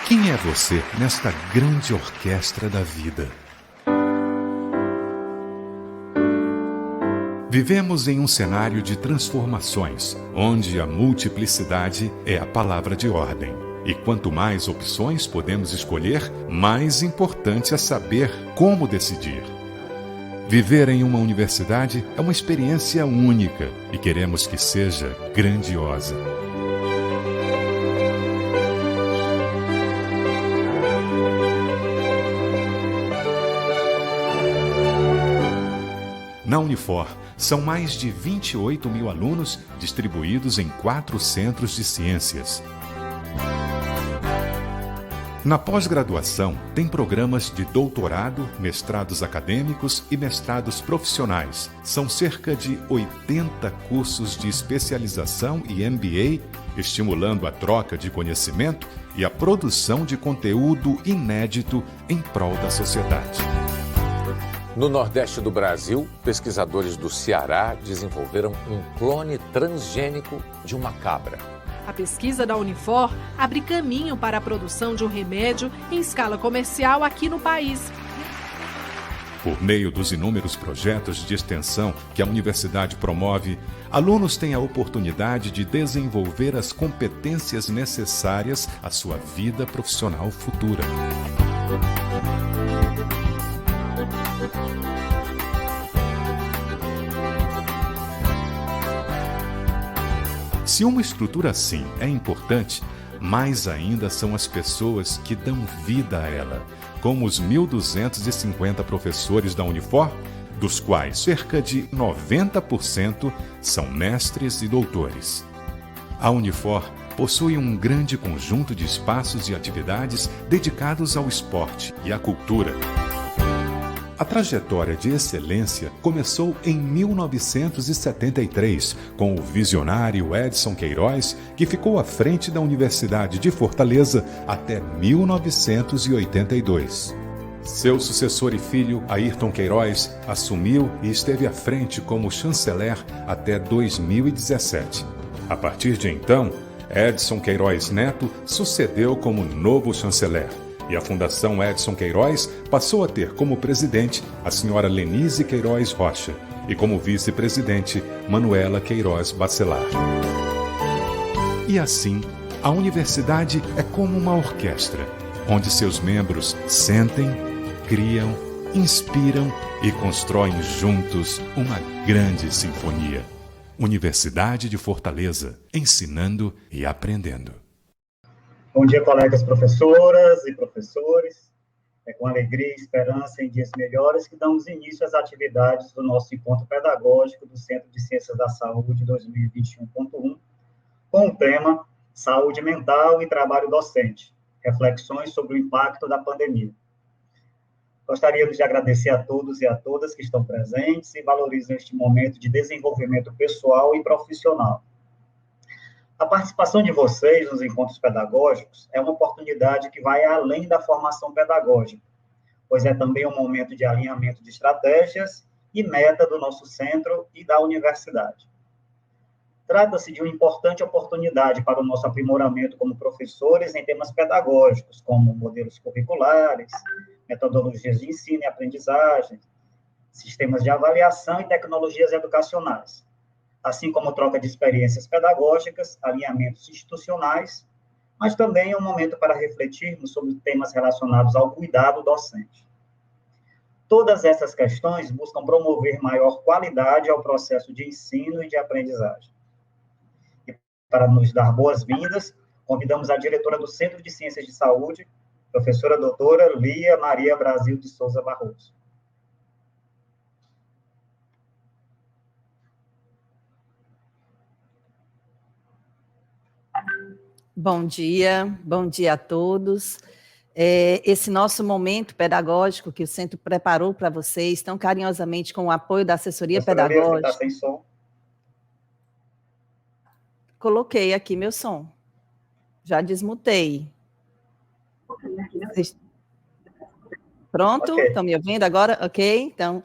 Quem é você nesta grande orquestra da vida? Vivemos em um cenário de transformações, onde a multiplicidade é a palavra de ordem. E quanto mais opções podemos escolher, mais importante é saber como decidir. Viver em uma universidade é uma experiência única e queremos que seja grandiosa. Na Unifor, são mais de 28 mil alunos distribuídos em 4 centros de ciências. Na pós-graduação, tem programas de doutorado, mestrados acadêmicos e mestrados profissionais. São cerca de 80 cursos de especialização e MBA, estimulando a troca de conhecimento e a produção de conteúdo inédito em prol da sociedade. No Nordeste do Brasil, pesquisadores do Ceará desenvolveram um clone transgênico de uma cabra. A pesquisa da Unifor abre caminho para a produção de um remédio em escala comercial aqui no país. Por meio dos inúmeros projetos de extensão que a universidade promove, alunos têm a oportunidade de desenvolver as competências necessárias à sua vida profissional futura. Se uma estrutura assim é importante, mais ainda são as pessoas que dão vida a ela, como os 1.250 professores da Unifor, dos quais cerca de 90% são mestres e doutores. A Unifor possui um grande conjunto de espaços e atividades dedicados ao esporte e à cultura. A trajetória de excelência começou em 1973, com o visionário Edson Queiroz, que ficou à frente da Universidade de Fortaleza até 1982. Seu sucessor e filho, Ayrton Queiroz, assumiu e esteve à frente como chanceler até 2017. A partir de então, Edson Queiroz Neto sucedeu como novo chanceler. E a Fundação Edson Queiroz passou a ter como presidente a senhora Lenise Queiroz Rocha e como vice-presidente Manuela Queiroz Bacelar. E assim, a universidade é como uma orquestra, onde seus membros sentem, criam, inspiram e constroem juntos uma grande sinfonia. Universidade de Fortaleza, ensinando e aprendendo. Bom dia, colegas professoras e professores. É com alegria e esperança em dias melhores que damos início às atividades do nosso encontro pedagógico do Centro de Ciências da Saúde 2021.1, com o tema Saúde Mental e Trabalho Docente, reflexões sobre o impacto da pandemia. Gostaríamos de agradecer a todos e a todas que estão presentes e valorizam este momento de desenvolvimento pessoal e profissional. A participação de vocês nos encontros pedagógicos é uma oportunidade que vai além da formação pedagógica, pois é também um momento de alinhamento de estratégias e meta do nosso centro e da universidade. Trata-se de uma importante oportunidade para o nosso aprimoramento como professores em temas pedagógicos, como modelos curriculares, metodologias de ensino e aprendizagem, sistemas de avaliação e tecnologias educacionais, assim como troca de experiências pedagógicas, alinhamentos institucionais, mas também é um momento para refletirmos sobre temas relacionados ao cuidado docente. Todas essas questões buscam promover maior qualidade ao processo de ensino e de aprendizagem. E para nos dar boas-vindas, convidamos a diretora do Centro de Ciências de Saúde, professora doutora Lia Maria Brasil de Souza Barroso. Bom dia a todos. Esse nosso momento pedagógico que o Centro preparou para vocês, tão carinhosamente com o apoio da assessoria pedagógica. Você está sem som? Coloquei aqui meu som. Já desmutei. Pronto? Okay. Estão me ouvindo agora? Ok, então...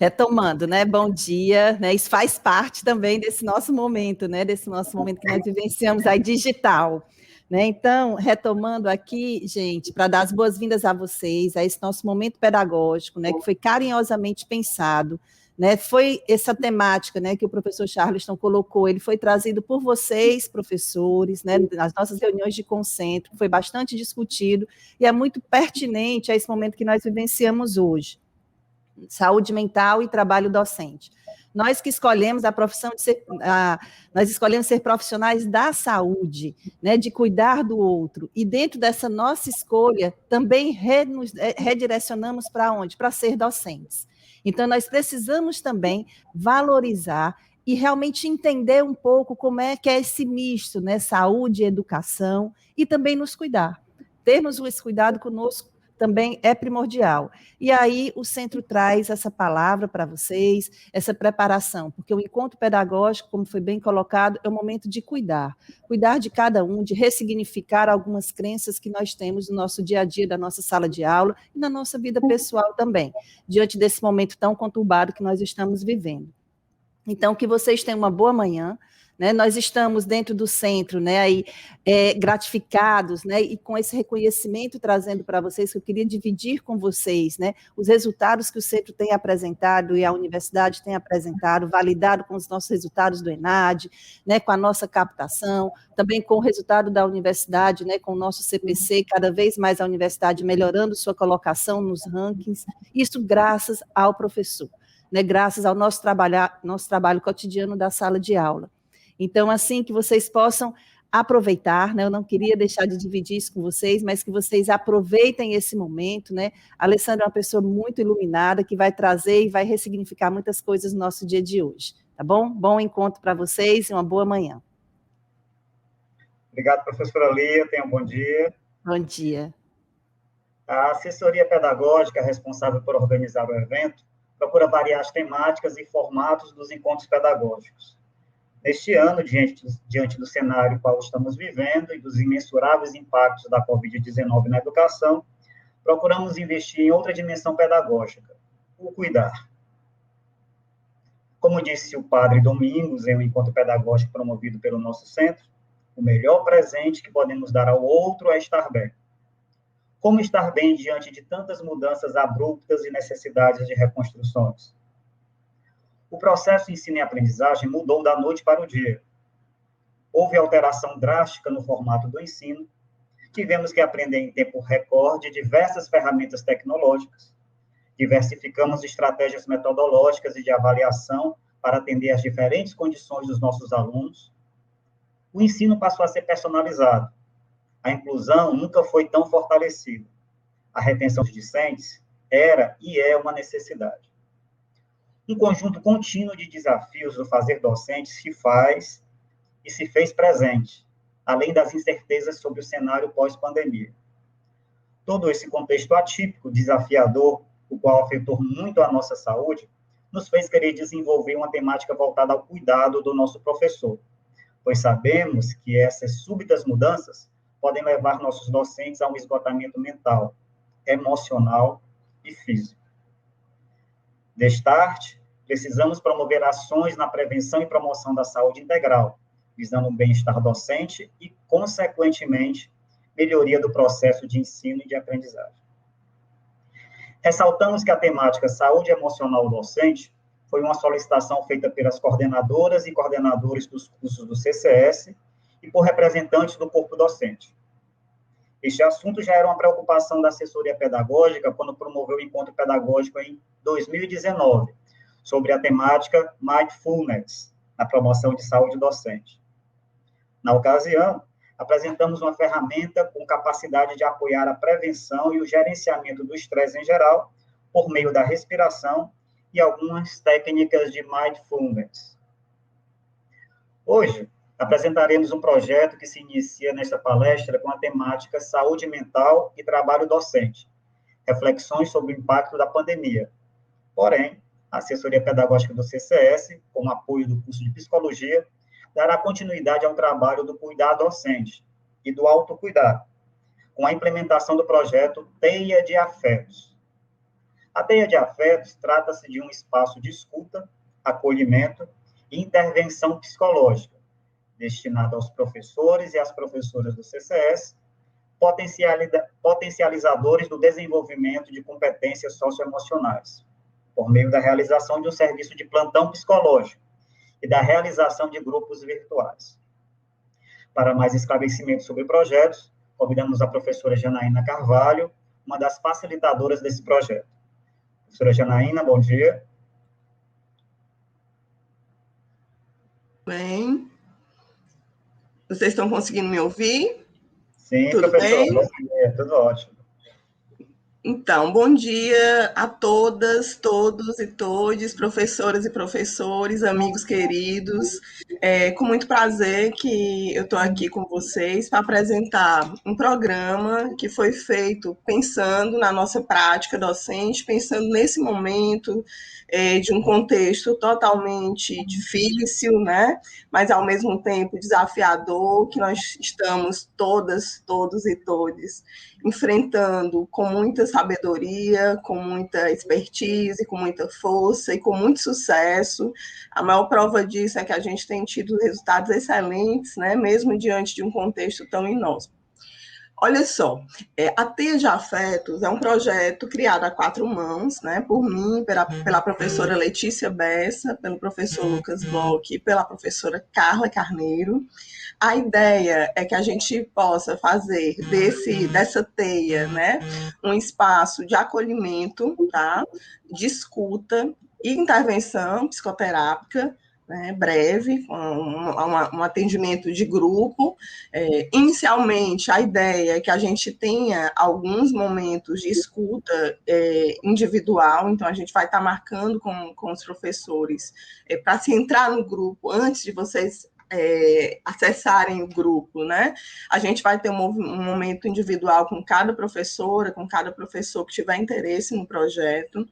Retomando, né? Bom dia, né? Isso faz parte também desse nosso momento, né? Desse nosso momento que nós vivenciamos aí digital, né? Então, retomando aqui, gente, para dar as boas-vindas a vocês, a esse nosso momento pedagógico, né? Que foi carinhosamente pensado, né? Foi essa temática, né? Que o professor Charleston colocou, ele foi trazido por vocês, professores, né? Nas nossas reuniões de concentro, foi bastante discutido e é muito pertinente a esse momento que nós vivenciamos hoje. Saúde mental e trabalho docente. Nós que escolhemos a profissão de ser, nós escolhemos ser profissionais da saúde, né, de cuidar do outro, e dentro dessa nossa escolha, também redirecionamos para onde? Para ser docentes. Então, nós precisamos também valorizar e realmente entender um pouco como é que é esse misto, né, saúde e educação, e também nos cuidar. Termos esse cuidado conosco também é primordial. E aí o centro traz essa palavra para vocês, essa preparação, porque o encontro pedagógico, como foi bem colocado, é um momento de cuidar de cada um, de ressignificar algumas crenças que nós temos no nosso dia a dia, da nossa sala de aula e na nossa vida pessoal também, diante desse momento tão conturbado que nós estamos vivendo. Então, que vocês tenham uma boa manhã, né? Nós estamos dentro do centro, né, aí, gratificados, né, e com esse reconhecimento trazendo para vocês, que eu queria dividir com vocês, né, os resultados que o centro tem apresentado e a universidade tem apresentado, validado com os nossos resultados do ENAD, né, com a nossa captação, também com o resultado da universidade, né, com o nosso CPC, cada vez mais a universidade melhorando sua colocação nos rankings, isso graças ao professor, né, graças ao nosso trabalho cotidiano da sala de aula. Então, assim, que vocês possam aproveitar, né? Eu não queria deixar de dividir isso com vocês, mas que vocês aproveitem esse momento, né? A Alessandra é uma pessoa muito iluminada, que vai trazer e vai ressignificar muitas coisas no nosso dia de hoje, tá bom? Bom encontro para vocês e uma boa manhã. Obrigado, professora Lia, tenha um bom dia. Bom dia. A assessoria pedagógica responsável por organizar o evento procura variar as temáticas e formatos dos encontros pedagógicos. Neste ano, diante do cenário qual estamos vivendo e dos imensuráveis impactos da Covid-19 na educação, procuramos investir em outra dimensão pedagógica, o cuidar. Como disse o padre Domingos em um encontro pedagógico promovido pelo nosso centro, o melhor presente que podemos dar ao outro é estar bem. Como estar bem diante de tantas mudanças abruptas e necessidades de reconstruções? O processo de ensino e aprendizagem mudou da noite para o dia. Houve alteração drástica no formato do ensino, tivemos que aprender em tempo recorde diversas ferramentas tecnológicas, diversificamos estratégias metodológicas e de avaliação para atender às diferentes condições dos nossos alunos. O ensino passou a ser personalizado. A inclusão nunca foi tão fortalecida. A retenção de discentes era e é uma necessidade. Um conjunto contínuo de desafios do fazer docente se faz e se fez presente, além das incertezas sobre o cenário pós-pandemia. Todo esse contexto atípico, desafiador, o qual afetou muito a nossa saúde, nos fez querer desenvolver uma temática voltada ao cuidado do nosso professor, pois sabemos que essas súbitas mudanças podem levar nossos docentes a um esgotamento mental, emocional e físico. De start, precisamos promover ações na prevenção e promoção da saúde integral, visando o bem-estar docente e, consequentemente, melhoria do processo de ensino e de aprendizagem. Ressaltamos que a temática saúde emocional docente foi uma solicitação feita pelas coordenadoras e coordenadores dos cursos do CCS e por representantes do corpo docente. Este assunto já era uma preocupação da assessoria pedagógica quando promoveu o encontro pedagógico em 2019, sobre a temática Mindfulness, na promoção de saúde docente. Na ocasião, apresentamos uma ferramenta com capacidade de apoiar a prevenção e o gerenciamento do estresse em geral, por meio da respiração e algumas técnicas de Mindfulness. Hoje, apresentaremos um projeto que se inicia nesta palestra com a temática Saúde Mental e Trabalho Docente, reflexões sobre o impacto da pandemia. Porém, a assessoria pedagógica do CCS, com apoio do curso de Psicologia, dará continuidade ao trabalho do cuidado docente e do autocuidado, com a implementação do projeto Teia de Afetos. A teia de afetos trata-se de um espaço de escuta, acolhimento e intervenção psicológica, destinado aos professores e às professoras do CCS, potencializadores do desenvolvimento de competências socioemocionais, por meio da realização de um serviço de plantão psicológico e da realização de grupos virtuais. Para mais esclarecimentos sobre projetos, convidamos a professora Janaína Carvalho, uma das facilitadoras desse projeto. Professora Janaína, bom dia. Bem, vocês estão conseguindo me ouvir? Sim, tudo professora, bem? Bom dia, tudo ótimo. Então, bom dia a todas, todos e todes, professoras e professores, amigos queridos. É com muito prazer que eu estou aqui com vocês para apresentar um programa que foi feito pensando na nossa prática docente, pensando nesse momento de um contexto totalmente difícil, né? Mas ao mesmo tempo desafiador, que nós estamos todas, todos e todes enfrentando com muita sabedoria, com muita expertise, com muita força e com muito sucesso. A maior prova disso é que a gente tem tido resultados excelentes, né, mesmo diante de um contexto tão inóspito. Olha só, a Teia de Afetos é um projeto criado a 4 mãos, né, por mim, pela professora Letícia Bessa, pelo professor Lucas Bock e pela professora Carla Carneiro. A ideia é que a gente possa fazer dessa teia, né, um espaço de acolhimento, tá, de escuta e intervenção psicoterápica, né, breve, um atendimento de grupo. Inicialmente, a ideia é que a gente tenha alguns momentos de escuta individual, então a gente vai estar marcando com os professores para se entrar no grupo antes de vocês acessarem o grupo, né? A gente vai ter um momento individual com cada professora, com cada professor que tiver interesse no projeto.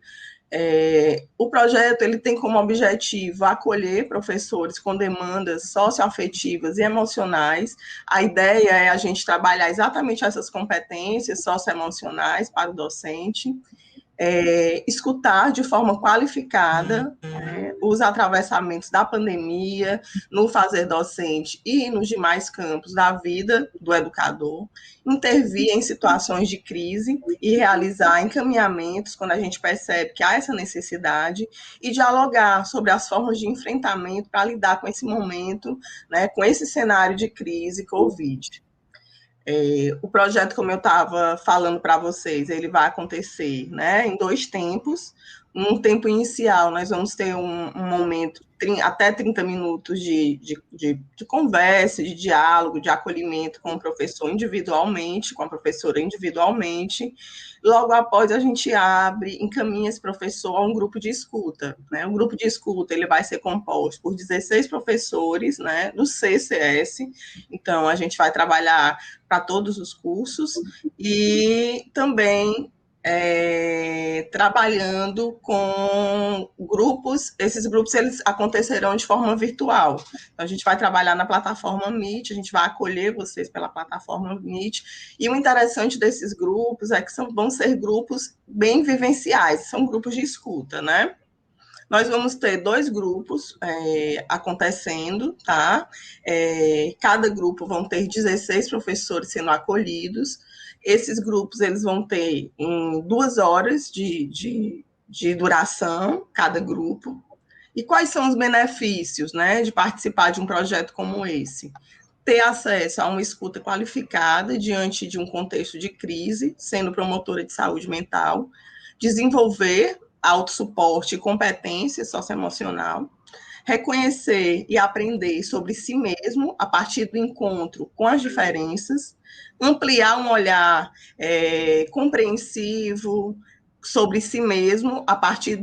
O projeto ele tem como objetivo acolher professores com demandas socioafetivas e emocionais. A ideia é a gente trabalhar exatamente essas competências socioemocionais para o docente, escutar de forma qualificada os atravessamentos da pandemia no fazer docente e nos demais campos da vida do educador, intervir em situações de crise e realizar encaminhamentos quando a gente percebe que há essa necessidade e dialogar sobre as formas de enfrentamento para lidar com esse momento, né, com esse cenário de crise Covid. O projeto, como eu estava falando para vocês, ele vai acontecer, né, em 2 tempos. Um tempo inicial, nós vamos ter um momento, até 30 minutos de conversa, de diálogo, de acolhimento com o professor individualmente, com a professora individualmente. Logo após, a gente encaminha esse professor a um grupo de escuta, né? O grupo de escuta ele vai ser composto por 16 professores, né, do CCS. Então, a gente vai trabalhar para todos os cursos e também trabalhando com grupos. Esses grupos eles acontecerão de forma virtual. Então, a gente vai trabalhar na plataforma Meet, a gente vai acolher vocês pela plataforma Meet, e o interessante desses grupos é que vão ser grupos bem vivenciais, são grupos de escuta, né? Nós vamos ter 2 grupos acontecendo, tá? Cada grupo vão ter 16 professores sendo acolhidos. Esses grupos eles vão ter em 2 horas de duração, cada grupo. E quais são os benefícios, né, de participar de um projeto como esse? Ter acesso a uma escuta qualificada diante de um contexto de crise, sendo promotora de saúde mental, desenvolver autossuporte e competência socioemocional, reconhecer e aprender sobre si mesmo a partir do encontro com as diferenças, ampliar um olhar compreensivo sobre si mesmo a partir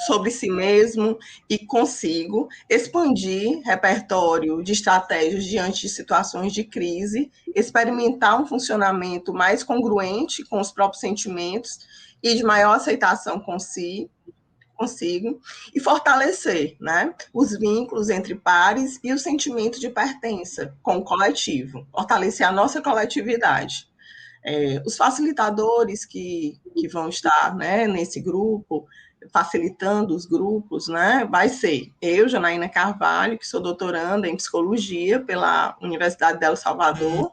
sobre si mesmo e consigo, expandir repertório de estratégias diante de situações de crise, experimentar um funcionamento mais congruente com os próprios sentimentos e de maior aceitação consigo, e fortalecer, né, os vínculos entre pares e o sentimento de pertença com o coletivo, fortalecer a nossa coletividade. Os facilitadores que vão estar, né, nesse grupo, facilitando os grupos, né, vai ser eu, Janaína Carvalho, que sou doutoranda em psicologia pela Universidade de El Salvador,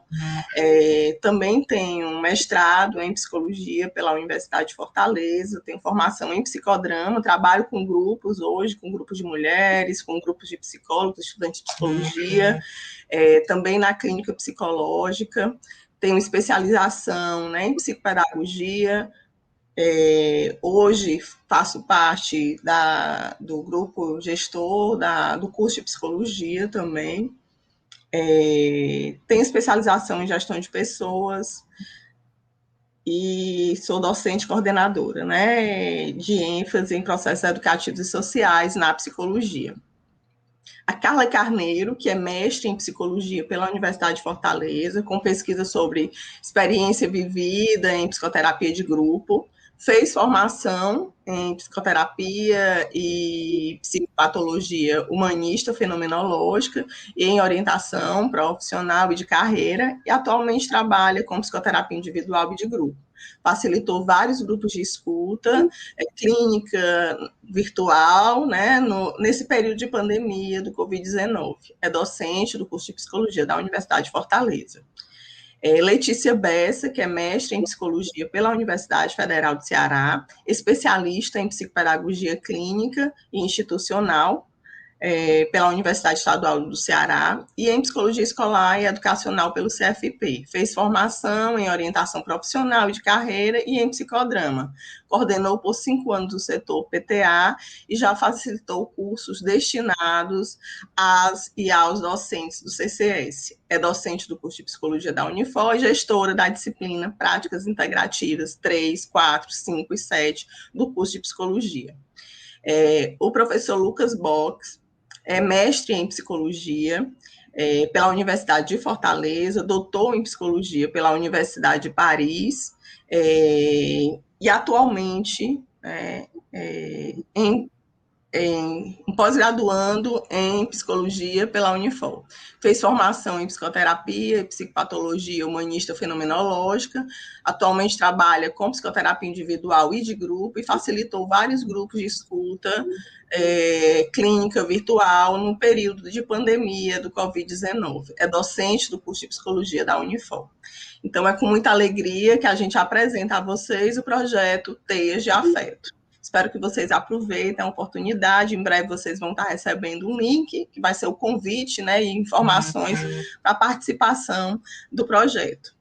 também tenho mestrado em psicologia pela Universidade de Fortaleza, tenho formação em psicodrama, trabalho com grupos hoje, com grupos de mulheres, com grupos de psicólogos, estudantes de psicologia, também na clínica psicológica, tenho especialização, né, em psicopedagogia. Hoje faço parte do grupo gestor do curso de psicologia também. Tenho especialização em gestão de pessoas e sou docente coordenadora, né, de ênfase em processos educativos e sociais na psicologia. A Carla Carneiro, que é mestre em psicologia pela Universidade de Fortaleza, com pesquisa sobre experiência vivida em psicoterapia de grupo, fez formação em psicoterapia e psicopatologia humanista fenomenológica e em orientação profissional e de carreira, e atualmente trabalha com psicoterapia individual e de grupo. Facilitou vários grupos de escuta, clínica virtual, né, nesse período de pandemia do Covid-19. É docente do curso de psicologia da Universidade de Fortaleza. Letícia Bessa, que é mestre em psicologia pela Universidade Federal do Ceará, especialista em psicopedagogia clínica e institucional pela Universidade Estadual do Ceará e em psicologia escolar e educacional pelo CFP. Fez formação em orientação profissional e de carreira e em psicodrama. Coordenou por 5 anos o setor PTA e já facilitou cursos destinados às e aos docentes do CCS. É docente do curso de psicologia da Unifor e gestora da disciplina Práticas Integrativas 3, 4, 5 e 7 do curso de psicologia. O professor Lucas Box é mestre em psicologia pela Universidade de Fortaleza, doutor em psicologia pela Universidade de Paris e atualmente pós-graduando em psicologia pela Unifor. Fez formação em psicoterapia e psicopatologia humanista fenomenológica, atualmente trabalha com psicoterapia individual e de grupo e facilitou vários grupos de escuta clínica virtual no período de pandemia do Covid-19. É docente do curso de psicologia da Unifor. Então, é com muita alegria que a gente apresenta a vocês o projeto Teias de Afeto. Espero que vocês aproveitem a oportunidade. Em breve vocês vão estar recebendo um link, que vai ser o convite, né, e informações para a participação do projeto.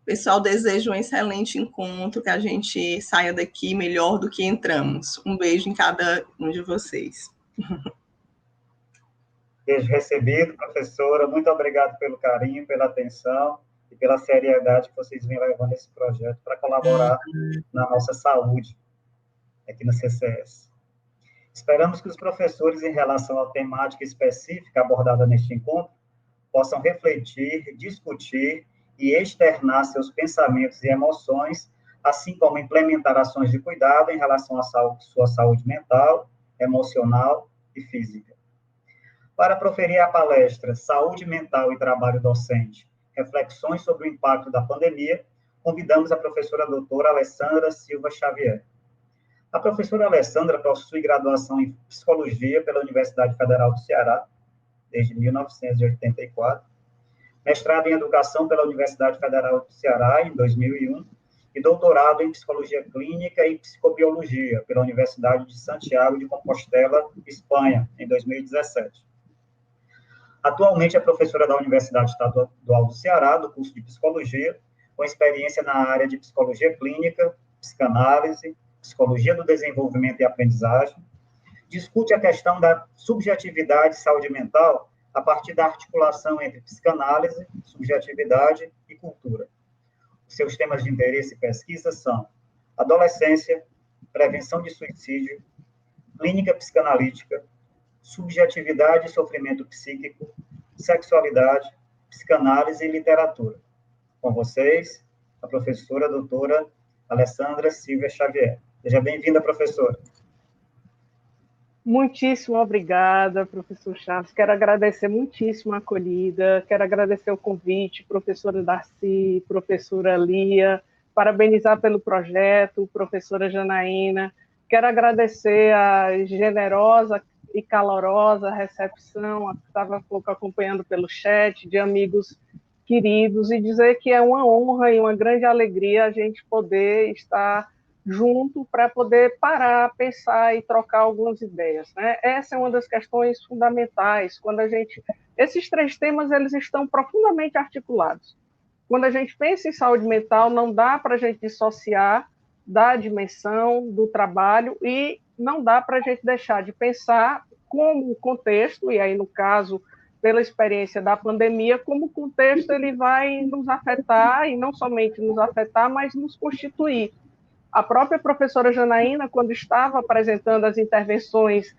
Pessoal, desejo um excelente encontro, que a gente saia daqui melhor do que entramos. Um beijo em cada um de vocês. Beijo recebido, professora. Muito obrigado pelo carinho, pela atenção e pela seriedade que vocês vêm levando esse projeto para colaborar na nossa saúde aqui no CCS. Esperamos que os professores, em relação à temática específica abordada neste encontro, possam refletir, discutir e externar seus pensamentos e emoções, assim como implementar ações de cuidado em relação à sua saúde mental, emocional e física. Para proferir a palestra Saúde Mental e Trabalho Docente, reflexões sobre o impacto da pandemia, convidamos a professora doutora Alessandra Silva Xavier. A professora Alessandra possui graduação em Psicologia pela Universidade Federal do Ceará, desde 1984, mestrado em Educação pela Universidade Federal do Ceará, em 2001, e doutorado em Psicologia Clínica e Psicobiologia pela Universidade de Santiago de Compostela, Espanha, em 2017. Atualmente é professora da Universidade Estadual do Ceará, do curso de Psicologia, com experiência na área de Psicologia Clínica, Psicanálise, Psicologia do Desenvolvimento e Aprendizagem, discute a questão da subjetividade e saúde mental a partir da articulação entre psicanálise, subjetividade e cultura. Os seus temas de interesse e pesquisa são adolescência, prevenção de suicídio, clínica psicanalítica, subjetividade e sofrimento psíquico, sexualidade, psicanálise e literatura. Com vocês, a professora doutora Alessandra Silva Xavier. Seja bem-vinda, professora. Muitíssimo obrigada, professor Chaves. Quero agradecer muitíssimo a acolhida, quero agradecer o convite, professora Darcy, professora Lia, parabenizar pelo projeto, professora Janaína. Quero agradecer a generosa e calorosa recepção, que estava um pouco acompanhando pelo chat, de amigos queridos, e dizer que é uma honra e uma grande alegria a gente poder estar junto para poder parar, pensar e trocar algumas ideias, né? Essa é uma das questões fundamentais, quando a gente... Esses três temas, eles estão profundamente articulados. Quando a gente pensa em saúde mental, não dá para a gente dissociar da dimensão do trabalho e não dá para a gente deixar de pensar como o contexto, e aí, no caso, pela experiência da pandemia, como o contexto ele vai nos afetar, e não somente nos afetar, mas nos constituir. A própria professora Janaína, quando estava apresentando as intervenções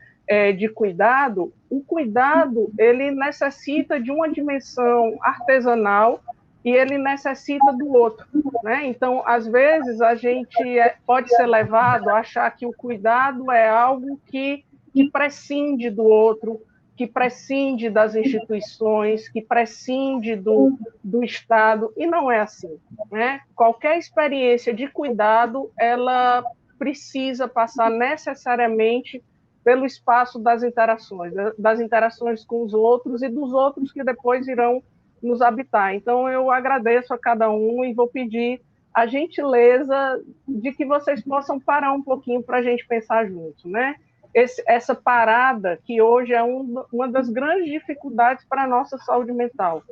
de cuidado, o cuidado ele necessita de uma dimensão artesanal e ele necessita do outro, né? Então, às vezes, a gente pode ser levado a achar que o cuidado é algo que prescinde do outro, que prescinde das instituições, que prescinde do Estado, e não é assim, né? Qualquer experiência de cuidado, ela precisa passar necessariamente pelo espaço das interações com os outros e dos outros que depois irão nos habitar. Então, eu agradeço a cada um e vou pedir a gentileza de que vocês possam parar um pouquinho para a gente pensar junto, né? Essa parada que hoje é uma das grandes dificuldades para a nossa saúde mental.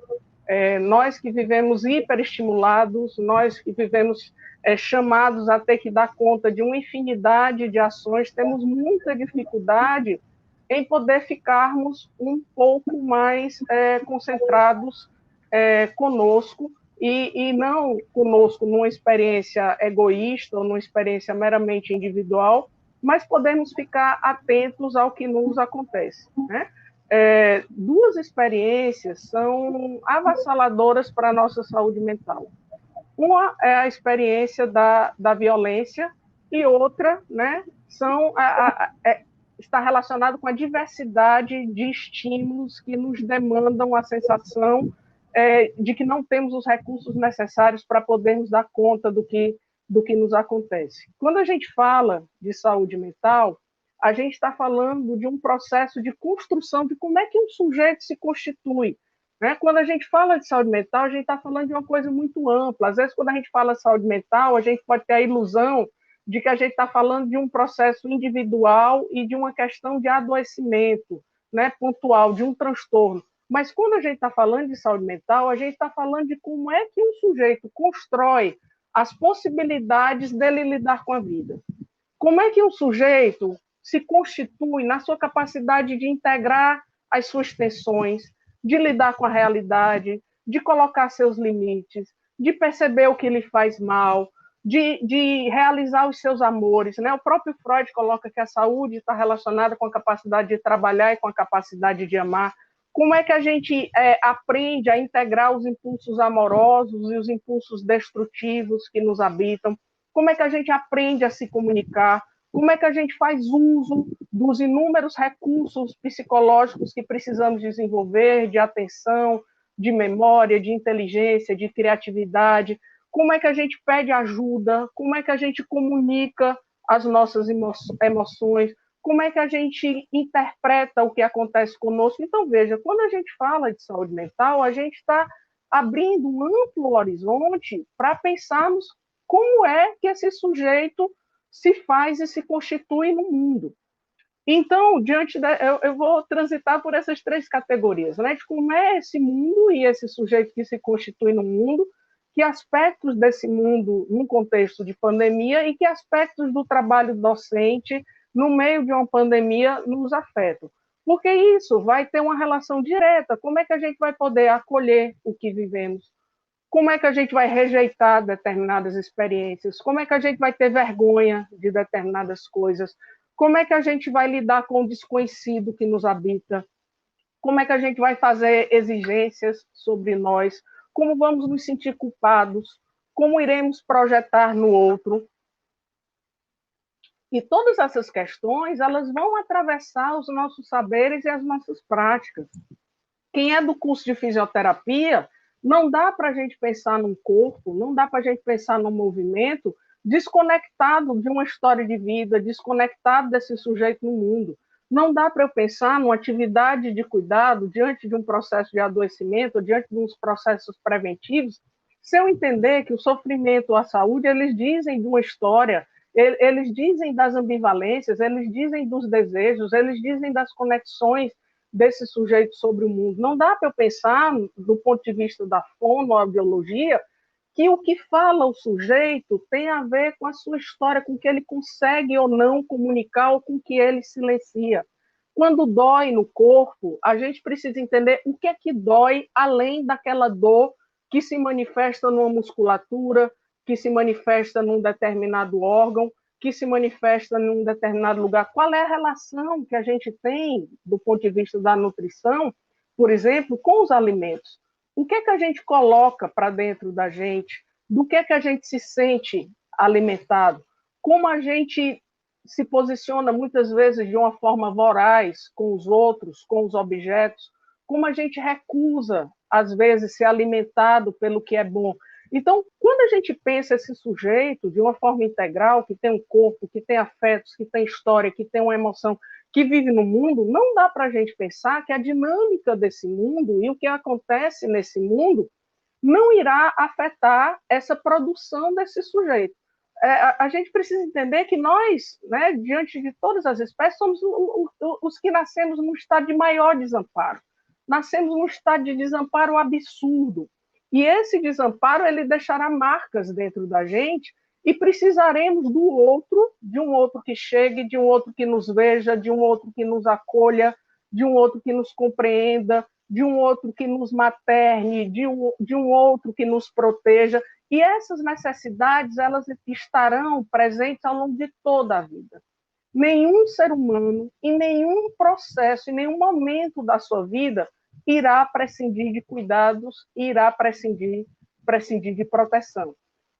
Nós que vivemos hiperestimulados, nós que vivemos chamados a ter que dar conta de uma infinidade de ações, temos muita dificuldade em poder ficarmos um pouco mais concentrados conosco, e não conosco numa experiência egoísta ou numa experiência meramente individual, mas podemos ficar atentos ao que nos acontece, né? Duas experiências são avassaladoras para a nossa saúde mental. Uma é a experiência da violência e outra, né, está relacionado com a diversidade de estímulos que nos demandam a sensação de que não temos os recursos necessários para podermos dar conta do que nos acontece. Quando a gente fala de saúde mental, a gente está falando de um processo de construção de como é que um sujeito se constitui, né? Quando a gente fala de saúde mental, a gente está falando de uma coisa muito ampla. Às vezes, quando a gente fala de saúde mental, a gente pode ter a ilusão de que a gente está falando de um processo individual e de uma questão de adoecimento, né, pontual, de um transtorno. Mas quando a gente está falando de saúde mental, a gente está falando de como é que um sujeito constrói as possibilidades dele lidar com a vida. Como é que um sujeito se constitui na sua capacidade de integrar as suas tensões, de lidar com a realidade, de colocar seus limites, de perceber o que lhe faz mal, de realizar os seus amores, né? O próprio Freud coloca que a saúde está relacionada com a capacidade de trabalhar e com a capacidade de amar. Como é que a gente aprende a integrar os impulsos amorosos e os impulsos destrutivos que nos habitam? Como é que a gente aprende a se comunicar? Como é que a gente faz uso dos inúmeros recursos psicológicos que precisamos desenvolver, de atenção, de memória, de inteligência, de criatividade? Como é que a gente pede ajuda? Como é que a gente comunica as nossas emoções? Como é que a gente interpreta o que acontece conosco? Então, veja, quando a gente fala de saúde mental, a gente está abrindo um amplo horizonte para pensarmos como é que esse sujeito se faz e se constitui no mundo. Então, eu vou transitar por essas três categorias, né? De como é esse mundo e esse sujeito que se constitui no mundo, que aspectos desse mundo num contexto de pandemia e que aspectos do trabalho docente no meio de uma pandemia nos afetam. Porque isso vai ter uma relação direta. Como é que a gente vai poder acolher o que vivemos? Como é que a gente vai rejeitar determinadas experiências? Como é que a gente vai ter vergonha de determinadas coisas? Como é que a gente vai lidar com o desconhecido que nos habita? Como é que a gente vai fazer exigências sobre nós? Como vamos nos sentir culpados? Como iremos projetar no outro? E todas essas questões, elas vão atravessar os nossos saberes e as nossas práticas. Quem é do curso de fisioterapia, não dá para a gente pensar num corpo, não dá para a gente pensar num movimento desconectado de uma história de vida, desconectado desse sujeito no mundo. Não dá para eu pensar numa atividade de cuidado diante de um processo de adoecimento, diante de uns processos preventivos, se eu entender que o sofrimento ou a saúde, eles dizem de uma história, eles dizem das ambivalências, eles dizem dos desejos, eles dizem das conexões desse sujeito sobre o mundo. Não dá para eu pensar, do ponto de vista da fonoaudiologia, que o que fala o sujeito tem a ver com a sua história, com o que ele consegue ou não comunicar, ou com o que ele silencia. Quando dói no corpo, a gente precisa entender o que é que dói, além daquela dor que se manifesta numa musculatura, que se manifesta num determinado órgão, que se manifesta num determinado lugar. Qual é a relação que a gente tem, do ponto de vista da nutrição, por exemplo, com os alimentos? O que é que a gente coloca para dentro da gente? Do que é que a gente se sente alimentado? Como a gente se posiciona, muitas vezes, de uma forma voraz com os outros, com os objetos? Como a gente recusa, às vezes, ser alimentado pelo que é bom? Então, quando a gente pensa esse sujeito de uma forma integral, que tem um corpo, que tem afetos, que tem história, que tem uma emoção, que vive no mundo, não dá para a gente pensar que a dinâmica desse mundo e o que acontece nesse mundo não irá afetar essa produção desse sujeito. A gente precisa entender que nós, né, diante de todas as espécies, somos os que nascemos num estado de maior desamparo. Nascemos num estado de desamparo absurdo. E esse desamparo, ele deixará marcas dentro da gente e precisaremos do outro, de um outro que chegue, de um outro que nos veja, de um outro que nos acolha, de um outro que nos compreenda, de um outro que nos materne, de um outro que nos proteja. E essas necessidades, elas estarão presentes ao longo de toda a vida. Nenhum ser humano, em nenhum processo, em nenhum momento da sua vida, irá prescindir de cuidados, irá prescindir de proteção.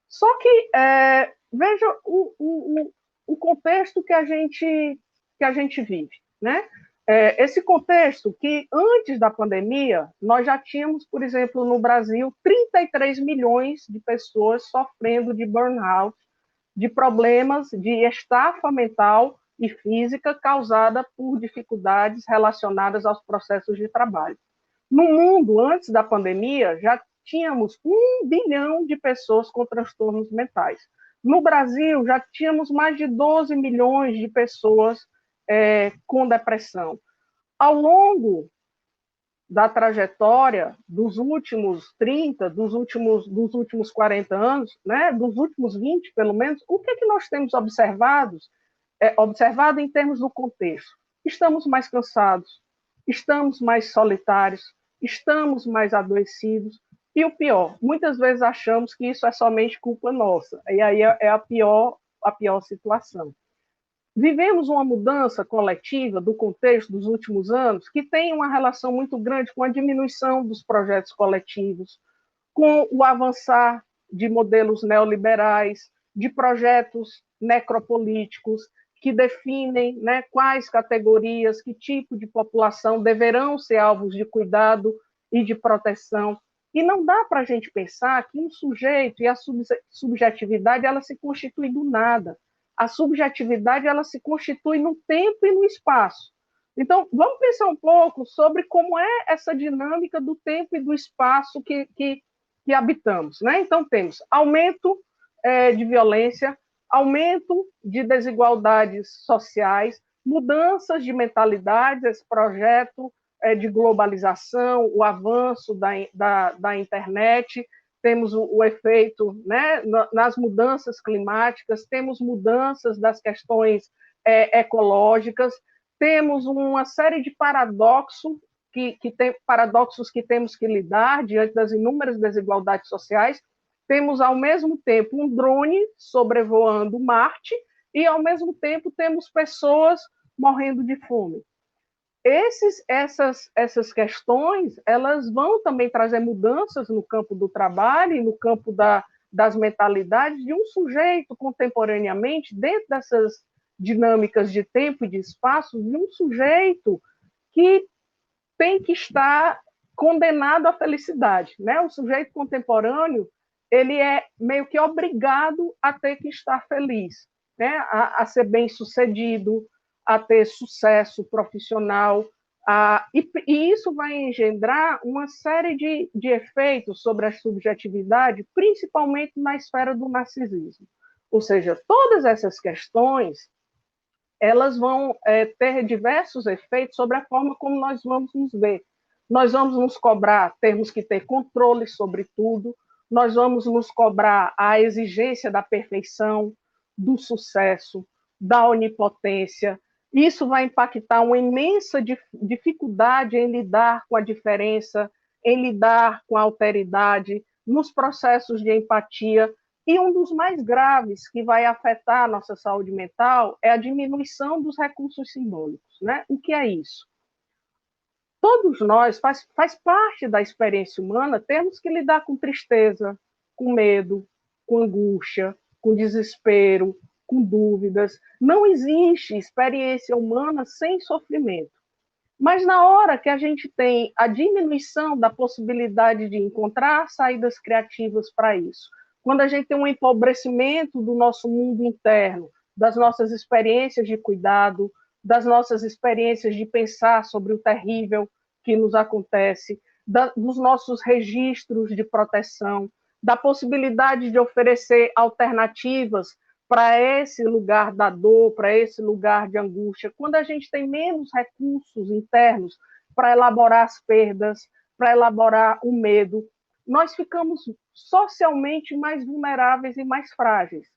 Só que, veja o contexto que a gente vive, né? Esse contexto que, antes da pandemia, nós já tínhamos, por exemplo, no Brasil, 33 milhões de pessoas sofrendo de burnout, de problemas de estafa mental e física causada por dificuldades relacionadas aos processos de trabalho. No mundo, antes da pandemia, já tínhamos 1 bilhão de pessoas com transtornos mentais. No Brasil, já tínhamos mais de 12 milhões de pessoas com depressão. Ao longo da trajetória dos últimos 30, dos últimos 40 anos, né, dos últimos 20, pelo menos, o que é que nós temos observado em termos do contexto? Estamos mais cansados, estamos mais solitários, estamos mais adoecidos, e o pior, muitas vezes achamos que isso é somente culpa nossa, e aí é a pior situação. Vivemos uma mudança coletiva do contexto dos últimos anos que tem uma relação muito grande com a diminuição dos projetos coletivos, com o avançar de modelos neoliberais, de projetos necropolíticos que definem, né, quais categorias, que tipo de população deverão ser alvos de cuidado e de proteção. E não dá para a gente pensar que um sujeito e a subjetividade ela se constitui do nada. A subjetividade ela se constitui no tempo e no espaço. Então, vamos pensar um pouco sobre como é essa dinâmica do tempo e do espaço que habitamos, né? Então, temos aumento de violência, aumento de desigualdades sociais, mudanças de mentalidades, esse projeto de globalização, o avanço da internet, temos o efeito, né, nas mudanças climáticas, temos mudanças das questões ecológicas, temos uma série de paradoxos que temos que lidar diante das inúmeras desigualdades sociais. Temos, ao mesmo tempo, um drone sobrevoando Marte e, ao mesmo tempo, temos pessoas morrendo de fome. Essas questões, elas vão também trazer mudanças no campo do trabalho e no campo das mentalidades de um sujeito contemporaneamente dentro dinâmicas de tempo e de espaço de um sujeito que tem que estar condenado à felicidade, né? O sujeito contemporâneo, ele é meio que obrigado a ter que estar feliz, né? A ser bem-sucedido, a ter sucesso profissional, e isso vai engendrar uma série de efeitos sobre a subjetividade, principalmente na esfera do narcisismo. Ou seja, todas essas questões, elas vão ter diversos efeitos sobre a forma como nós vamos nos ver. Nós vamos nos cobrar, termos que ter controle sobre tudo, nós vamos nos cobrar a exigência da perfeição, do sucesso, da onipotência. Isso vai impactar uma imensa dificuldade em lidar com a diferença, em lidar com a alteridade, nos processos de empatia. E um dos mais graves que vai afetar a nossa saúde mental é a diminuição dos recursos simbólicos, né? O que é isso? Todos nós, faz parte da experiência humana, temos que lidar com tristeza, com medo, com angústia, com desespero, com dúvidas. Não existe experiência humana sem sofrimento. Mas na hora que a gente tem a diminuição da possibilidade de encontrar saídas criativas para isso, quando a gente tem um empobrecimento do nosso mundo interno, das nossas experiências de cuidado, das nossas experiências de pensar sobre o terrível que nos acontece, dos nossos registros de proteção, da possibilidade de oferecer alternativas para esse lugar da dor, para esse lugar de angústia, quando a gente tem menos recursos internos para elaborar as perdas, para elaborar o medo, nós ficamos socialmente mais vulneráveis e mais frágeis.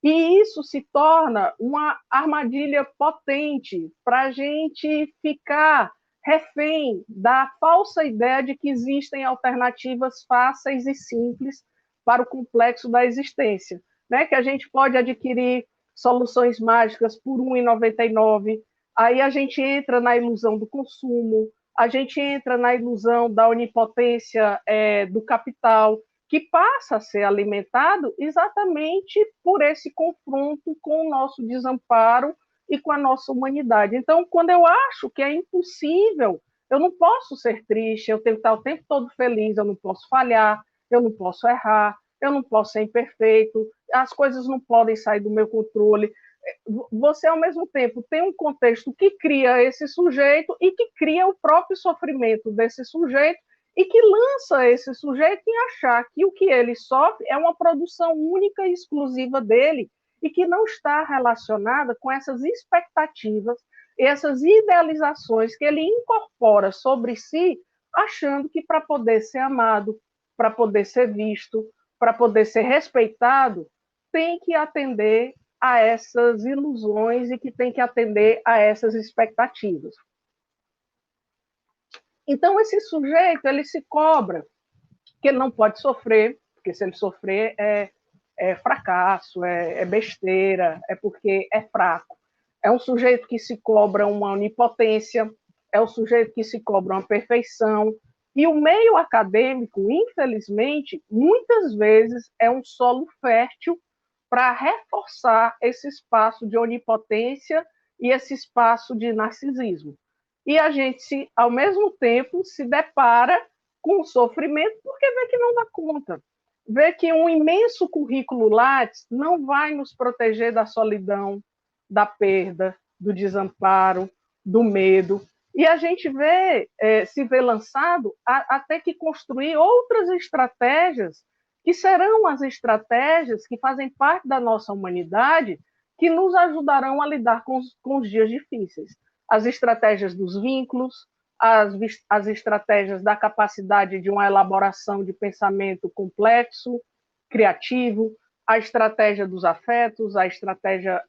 E isso se torna uma armadilha potente para a gente ficar refém da falsa ideia de que existem alternativas fáceis e simples para o complexo da existência, né? Que a gente pode adquirir soluções mágicas por R$ 1,99, aí a gente entra na ilusão do consumo, a gente entra na ilusão da onipotência do capital, que passa a ser alimentado exatamente por esse confronto com o nosso desamparo e com a nossa humanidade. Então, quando eu acho que é impossível, eu não posso ser triste, eu tenho que estar o tempo todo feliz, eu não posso falhar, eu não posso errar, eu não posso ser imperfeito, as coisas não podem sair do meu controle. Você, ao mesmo tempo, tem um contexto que cria esse sujeito e que cria o próprio sofrimento desse sujeito e que lança esse sujeito em achar que o que ele sofre é uma produção única e exclusiva dele e que não está relacionada com essas expectativas, essas idealizações que ele incorpora sobre si, achando que para poder ser amado, para poder ser visto, para poder ser respeitado, tem que atender a essas ilusões e que tem que atender a essas expectativas. Então, esse sujeito, ele se cobra que ele não pode sofrer, porque se ele sofrer é fracasso, é besteira, é porque é fraco. É um sujeito que se cobra uma onipotência, é um sujeito que se cobra uma perfeição, e o meio acadêmico, infelizmente, muitas vezes é um solo fértil para reforçar esse espaço de onipotência e esse espaço de narcisismo. E a gente, ao mesmo tempo, se depara com o sofrimento porque vê que não dá conta. Vê que um imenso currículo Lattes não vai nos proteger da solidão, da perda, do desamparo, do medo. E a gente se vê lançado a ter que construir outras estratégias que serão as estratégias que fazem parte da nossa humanidade, que nos ajudarão a lidar com os dias difíceis. As estratégias dos vínculos, as estratégias da capacidade de uma elaboração de pensamento complexo, criativo, a estratégia dos afetos, a estratégia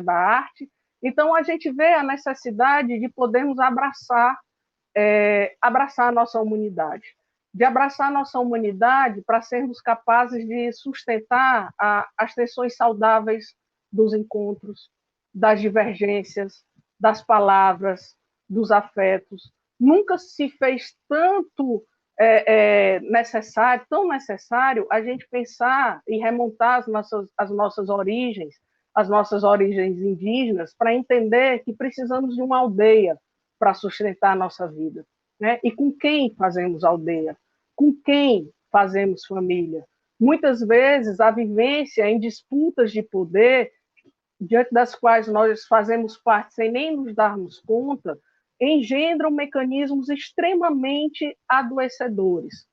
da arte. Então, a gente vê a necessidade de podermos abraçar a nossa humanidade, de abraçar a nossa humanidade para sermos capazes de sustentar as tensões saudáveis dos encontros, das divergências, das palavras, dos afetos. Nunca se fez tão necessário a gente pensar e remontar as nossas origens as nossas origens indígenas para entender que precisamos de uma aldeia para sustentar a nossa vida, né? E com quem fazemos aldeia? Com quem fazemos família? Muitas vezes a vivência em disputas de poder, diante das quais nós fazemos parte sem nem nos darmos conta, engendram mecanismos extremamente adoecedores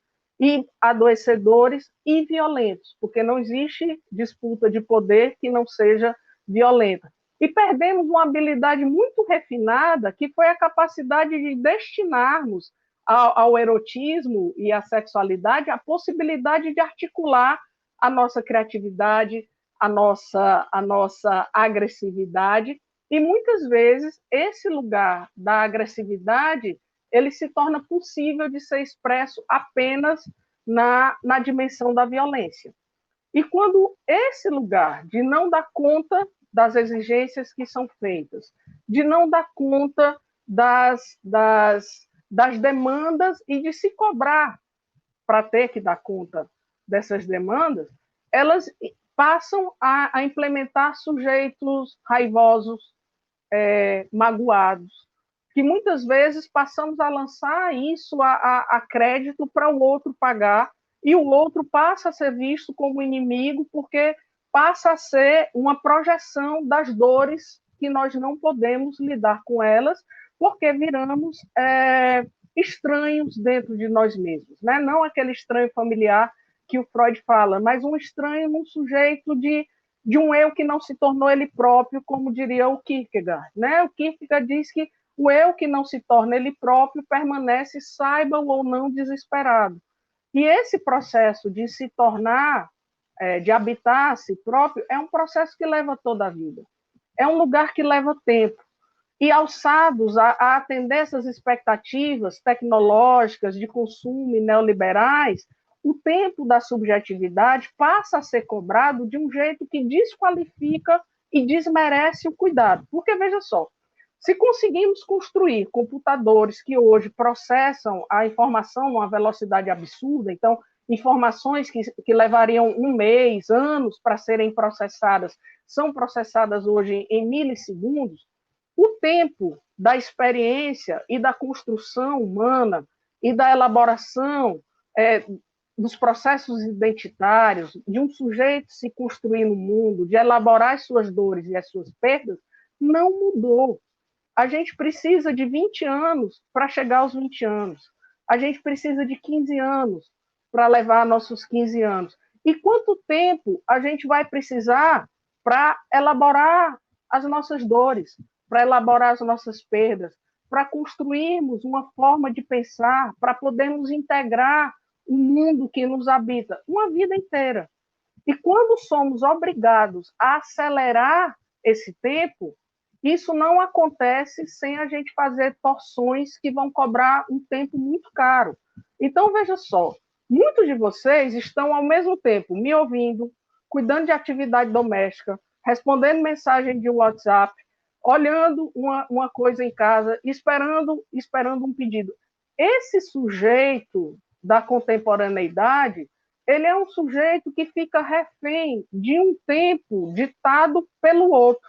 e violentos, porque não existe disputa de poder que não seja violenta. E perdemos uma habilidade muito refinada, que foi a capacidade de destinarmos ao erotismo e à sexualidade a possibilidade de articular a nossa criatividade, a nossa agressividade, e muitas vezes esse lugar da agressividade ele se torna possível de ser expresso apenas na dimensão da violência. E quando esse lugar de não dar conta das exigências que são feitas, de não dar conta das demandas e de se cobrar para ter que dar conta dessas demandas, elas passam a implementar sujeitos raivosos, magoados, que muitas vezes passamos a lançar isso a crédito para o outro pagar, e o outro passa a ser visto como inimigo, porque passa a ser uma projeção das dores que nós não podemos lidar com elas, porque viramos estranhos dentro de nós mesmos, né? Não aquele estranho familiar que o Freud fala, mas um estranho num sujeito de um eu que não se tornou ele próprio, como diria o Kierkegaard, né? O Kierkegaard diz que o eu que não se torna ele próprio permanece, saiba ou não, desesperado. E esse processo de se tornar, de habitar a si próprio, é um processo que leva toda a vida. É um lugar que leva tempo. E alçados a atender essas expectativas tecnológicas de consumo e neoliberais, o tempo da subjetividade passa a ser cobrado de um jeito que desqualifica e desmerece o cuidado. Porque, veja só, se conseguimos construir computadores que hoje processam a informação a uma velocidade absurda, então, informações que levariam um mês, anos para serem processadas, são processadas hoje em milissegundos, o tempo da experiência e da construção humana e da elaboração dos processos identitários, de um sujeito se construir no mundo, de elaborar as suas dores e as suas perdas, não mudou. A gente precisa de 20 anos para chegar aos 20 anos. A gente precisa de 15 anos para levar nossos 15 anos. E quanto tempo a gente vai precisar para elaborar as nossas dores, para elaborar as nossas perdas, para construirmos uma forma de pensar, para podermos integrar o mundo que nos habita, uma vida inteira. E quando somos obrigados a acelerar esse tempo, isso não acontece sem a gente fazer torções que vão cobrar um tempo muito caro. Então, veja só, muitos de vocês estão, ao mesmo tempo, me ouvindo, cuidando de atividade doméstica, respondendo mensagem de WhatsApp, olhando uma coisa em casa, esperando um pedido. Esse sujeito da contemporaneidade, ele é um sujeito que fica refém de um tempo ditado pelo outro.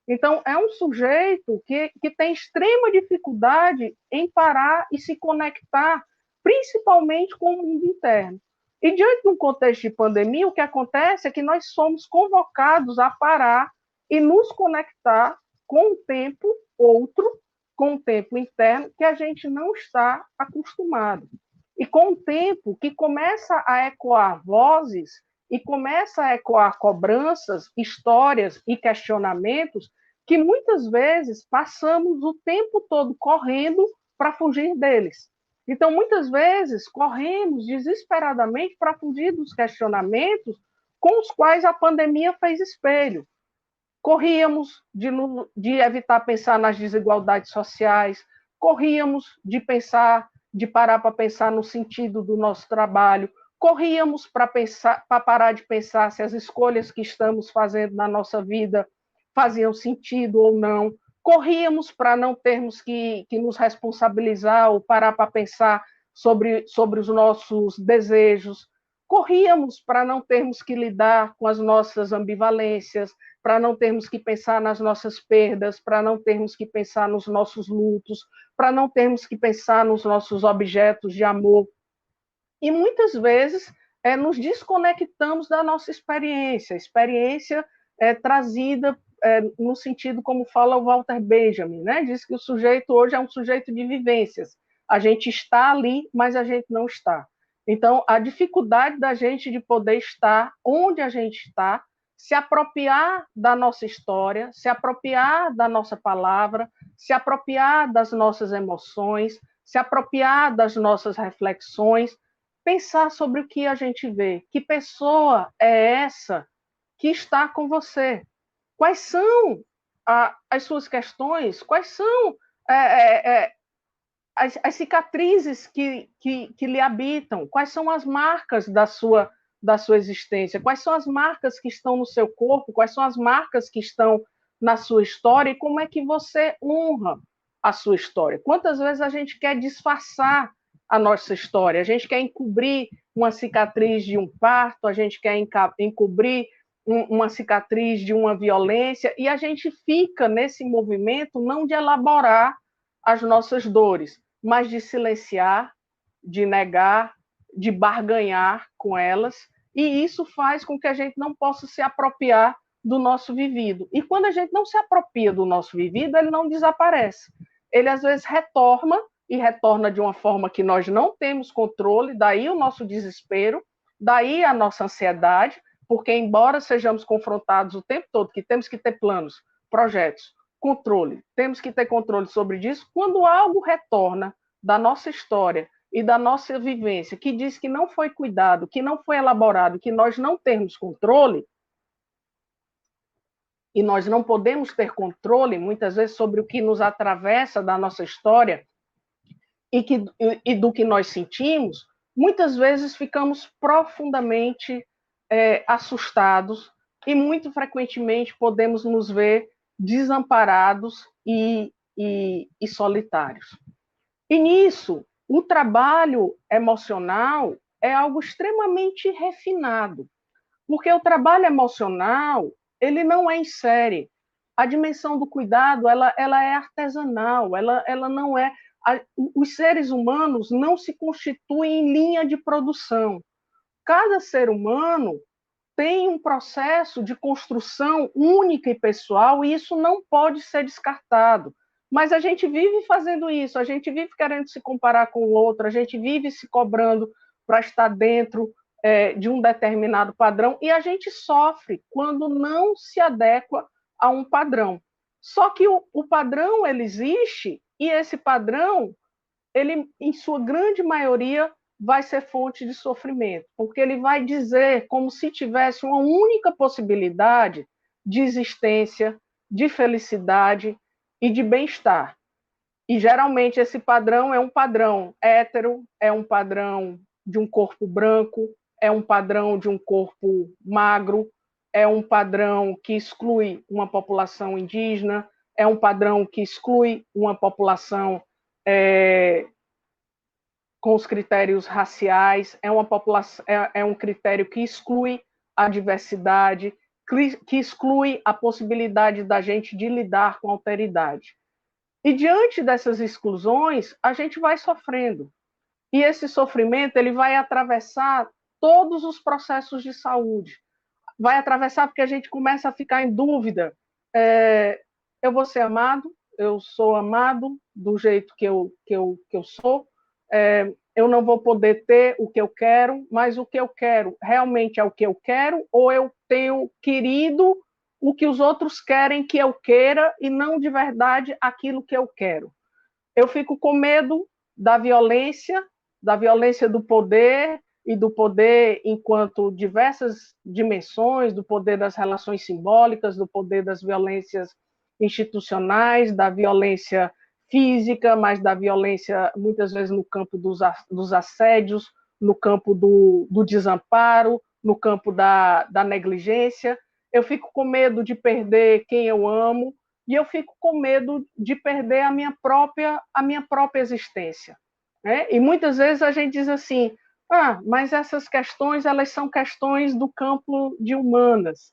Então, é um sujeito que tem extrema dificuldade em parar e se conectar, principalmente com o mundo interno. E, diante de um contexto de pandemia, o que acontece é que nós somos convocados a parar e nos conectar com um tempo outro, com um tempo interno que a gente não está acostumado. E com um tempo que começa a ecoar vozes e começa a ecoar cobranças, histórias e questionamentos que muitas vezes passamos o tempo todo correndo para fugir deles. Então, muitas vezes, corremos desesperadamente para fugir dos questionamentos com os quais a pandemia fez espelho. Corríamos de evitar pensar nas desigualdades sociais, corríamos de parar para pensar no sentido do nosso trabalho, corríamos para parar de pensar se as escolhas que estamos fazendo na nossa vida faziam sentido ou não, corríamos para não termos que nos responsabilizar ou parar para pensar sobre os nossos desejos, corríamos para não termos que lidar com as nossas ambivalências, para não termos que pensar nas nossas perdas, para não termos que pensar nos nossos lutos, para não termos que pensar nos nossos objetos de amor. E muitas vezes nos desconectamos da nossa experiência, experiência trazida no sentido como fala o Walter Benjamin, né? Diz que o sujeito hoje é um sujeito de vivências. A gente está ali, mas a gente não está. Então, a dificuldade da gente de poder estar onde a gente está, se apropriar da nossa história, se apropriar da nossa palavra, se apropriar das nossas emoções, se apropriar das nossas reflexões, pensar sobre o que a gente vê. Que pessoa é essa que está com você? Quais são as suas questões? Quais são as cicatrizes que lhe habitam? Quais são as marcas da sua existência? Quais são as marcas que estão no seu corpo? Quais são as marcas que estão na sua história? E como é que você honra a sua história? Quantas vezes a gente quer disfarçar a nossa história? A gente quer encobrir uma cicatriz de um parto, a gente quer encobrir uma cicatriz de uma violência, e a gente fica nesse movimento não de elaborar as nossas dores, mas de silenciar, de negar, de barganhar com elas, e isso faz com que a gente não possa se apropriar do nosso vivido. E quando a gente não se apropria do nosso vivido, ele não desaparece. Ele, às vezes, retorna, e retorna de uma forma que nós não temos controle, daí o nosso desespero, daí a nossa ansiedade, porque, embora sejamos confrontados o tempo todo, que temos que ter planos, projetos, controle, temos que ter controle sobre isso, quando algo retorna da nossa história e da nossa vivência, que diz que não foi cuidado, que não foi elaborado, que nós não temos controle, e nós não podemos ter controle, muitas vezes, sobre o que nos atravessa da nossa história e do que nós sentimos, muitas vezes ficamos profundamente assustados e, muito frequentemente, podemos nos ver desamparados e solitários. E nisso, o trabalho emocional é algo extremamente refinado, porque o trabalho emocional, ele não é em série. A dimensão do cuidado, ela é artesanal, ela não é... Os seres humanos não se constituem em linha de produção. Cada ser humano tem um processo de construção única e pessoal, e isso não pode ser descartado. Mas a gente vive fazendo isso, a gente vive querendo se comparar com o outro, a gente vive se cobrando para estar dentro de um determinado padrão, e a gente sofre quando não se adequa a um padrão. Só que o padrão, ele existe, e esse padrão, ele, em sua grande maioria, vai ser fonte de sofrimento, porque ele vai dizer como se tivesse uma única possibilidade de existência, de felicidade e de bem-estar. E, geralmente, esse padrão é um padrão hétero, é um padrão de um corpo branco, é um padrão de um corpo magro, é um padrão que exclui uma população indígena, é um padrão que exclui uma população com os critérios raciais, é um critério que exclui a diversidade, que exclui a possibilidade da gente de lidar com a alteridade. E diante dessas exclusões, a gente vai sofrendo. E esse sofrimento, ele vai atravessar todos os processos de saúde. Vai atravessar porque a gente começa a ficar em dúvida. Eu vou ser amado? Eu sou amado do jeito que eu sou? Eu não vou poder ter o que eu quero, mas o que eu quero realmente é o que eu quero, ou eu tenho querido o que os outros querem que eu queira e não de verdade aquilo que eu quero? Eu fico com medo da violência do poder, e do poder enquanto diversas dimensões, do poder das relações simbólicas, do poder das violências institucionais, da violência física, mas da violência, muitas vezes, no campo dos assédios, no campo do desamparo, no campo da negligência. Eu fico com medo de perder quem eu amo, e eu fico com medo de perder a minha própria existência. E muitas vezes a gente diz assim, Mas essas questões, elas são questões do campo de humanas.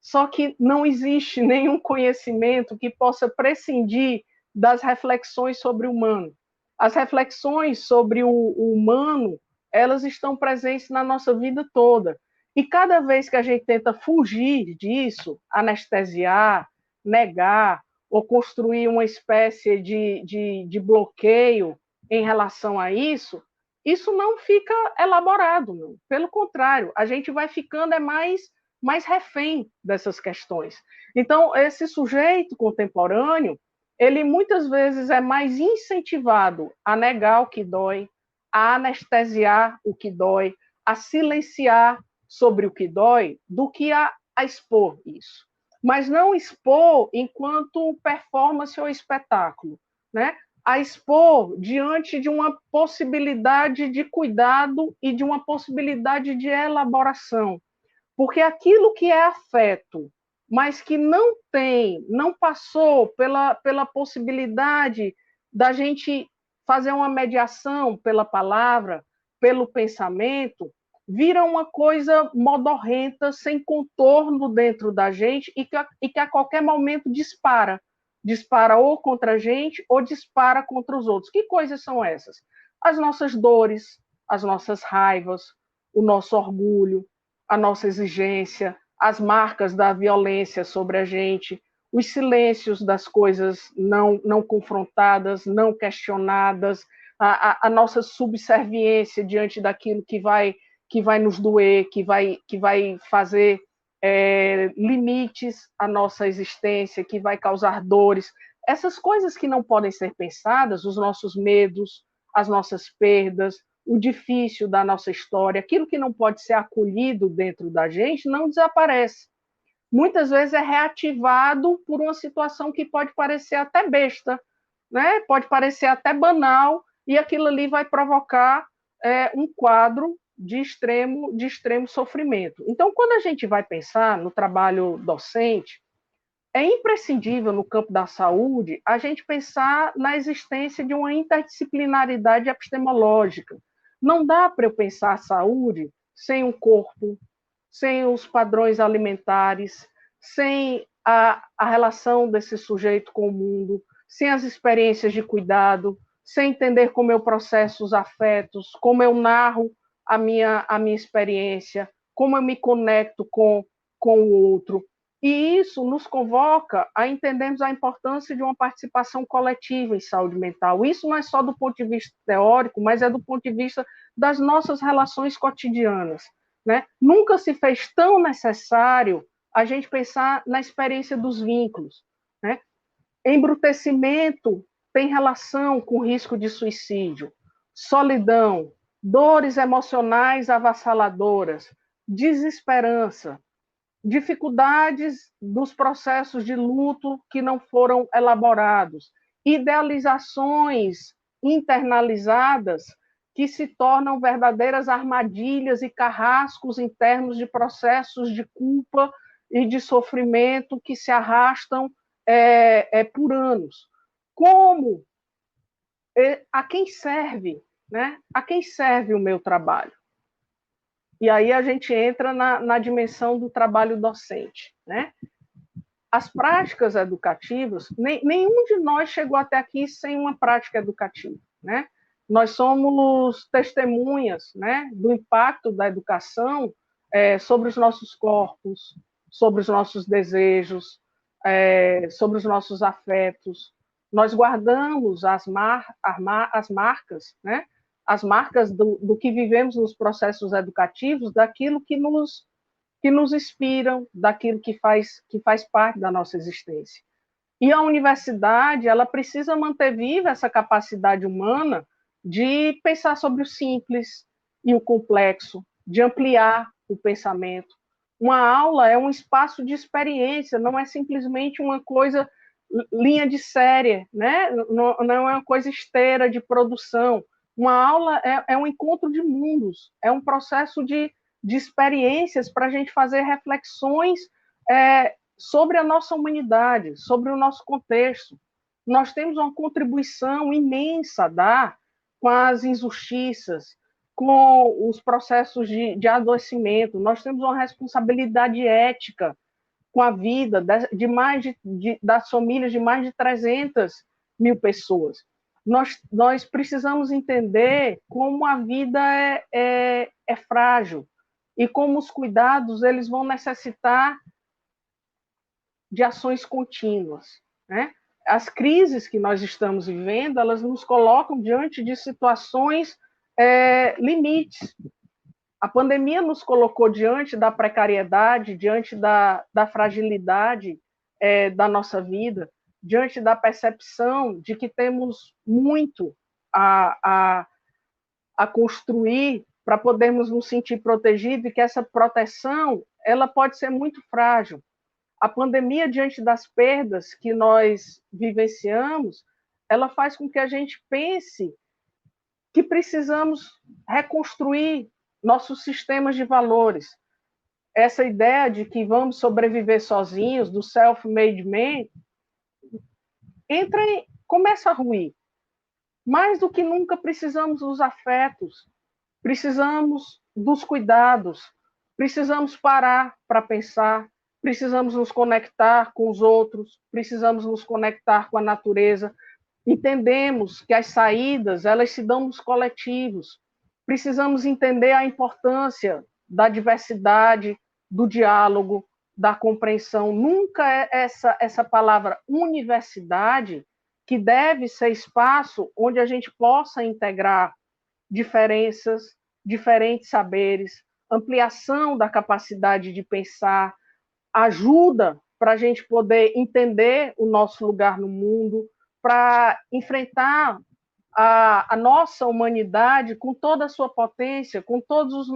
Só que não existe nenhum conhecimento que possa prescindir das reflexões sobre o humano. As reflexões sobre o humano, elas estão presentes na nossa vida toda. E cada vez que a gente tenta fugir disso, anestesiar, negar, ou construir uma espécie de bloqueio em relação a isso não fica elaborado. Não. Pelo contrário, a gente vai ficando mais refém dessas questões. Então, esse sujeito contemporâneo, ele muitas vezes é mais incentivado a negar o que dói, a anestesiar o que dói, a silenciar sobre o que dói, do que a expor isso. Mas não expor enquanto performance ou espetáculo, né? A expor diante de uma possibilidade de cuidado e de uma possibilidade de elaboração. Porque aquilo que é afeto, mas que não passou pela possibilidade da gente fazer uma mediação pela palavra, pelo pensamento, vira uma coisa modorrenta, sem contorno dentro da gente e que a qualquer momento dispara. Dispara ou contra a gente ou dispara contra os outros. Que coisas são essas? As nossas dores, as nossas raivas, o nosso orgulho, a nossa exigência, as marcas da violência sobre a gente, os silêncios das coisas não confrontadas, não questionadas, a nossa subserviência diante daquilo que vai nos doer, que vai fazer limites à nossa existência, que vai causar dores. Essas coisas que não podem ser pensadas, os nossos medos, as nossas perdas, o difícil da nossa história, aquilo que não pode ser acolhido dentro da gente, não desaparece. Muitas vezes é reativado por uma situação que pode parecer até besta, né? Pode parecer até banal, e aquilo ali vai provocar um quadro de extremo sofrimento. Então, quando a gente vai pensar no trabalho docente, é imprescindível no campo da saúde a gente pensar na existência de uma interdisciplinaridade epistemológica. Não dá para eu pensar a saúde sem o corpo, sem os padrões alimentares, sem a relação desse sujeito com o mundo, sem as experiências de cuidado, sem entender como eu processo os afetos, como eu narro a minha experiência, como eu me conecto com o outro. E isso nos convoca a entendermos a importância de uma participação coletiva em saúde mental. Isso não é só do ponto de vista teórico, mas é do ponto de vista das nossas relações cotidianas, né? Nunca se fez tão necessário a gente pensar na experiência dos vínculos, né? Embrutecimento tem relação com risco de suicídio, solidão, dores emocionais avassaladoras, desesperança, dificuldades dos processos de luto que não foram elaborados, idealizações internalizadas que se tornam verdadeiras armadilhas e carrascos internos de processos de culpa e de sofrimento que se arrastam por anos. Como? A quem serve, né? A quem serve o meu trabalho? E aí a gente entra na dimensão do trabalho docente, né? As práticas educativas, nenhum de nós chegou até aqui sem uma prática educativa, né? Nós somos testemunhas, né, do impacto da educação sobre os nossos corpos, sobre os nossos desejos, sobre os nossos afetos. Nós guardamos as marcas, né? As marcas do que vivemos nos processos educativos, daquilo que nos inspiram, daquilo que faz parte da nossa existência. E a universidade, ela precisa manter viva essa capacidade humana de pensar sobre o simples e o complexo, de ampliar o pensamento. Uma aula é um espaço de experiência, não é simplesmente uma coisa, linha de série, né? Não é uma coisa esteira de produção. Uma aula é um encontro de mundos, é um processo de experiências para a gente fazer reflexões sobre a nossa humanidade, sobre o nosso contexto. Nós temos uma contribuição imensa a dar com as injustiças, com os processos de adoecimento, nós temos uma responsabilidade ética com a vida das famílias de mais de 300 mil pessoas. Nós precisamos entender como a vida é frágil e como os cuidados eles vão necessitar de ações contínuas, né? As crises que nós estamos vivendo, elas nos colocam diante de situações limites. A pandemia nos colocou diante da precariedade, diante da fragilidade da nossa vida, diante da percepção de que temos muito a construir para podermos nos sentir protegidos e que essa proteção ela pode ser muito frágil. A pandemia, diante das perdas que nós vivenciamos, ela faz com que a gente pense que precisamos reconstruir nossos sistemas de valores. Essa ideia de que vamos sobreviver sozinhos, do self-made man, começa a ruir. Mais do que nunca precisamos dos afetos, precisamos dos cuidados, precisamos parar para pensar, precisamos nos conectar com os outros, precisamos nos conectar com a natureza. Entendemos que as saídas, elas se dão nos coletivos. Precisamos entender a importância da diversidade, do diálogo, da compreensão. Nunca é essa palavra universidade que deve ser espaço onde a gente possa integrar diferenças, diferentes saberes, ampliação da capacidade de pensar, ajuda para a gente poder entender o nosso lugar no mundo, para enfrentar a nossa humanidade com toda a sua potência, com todos os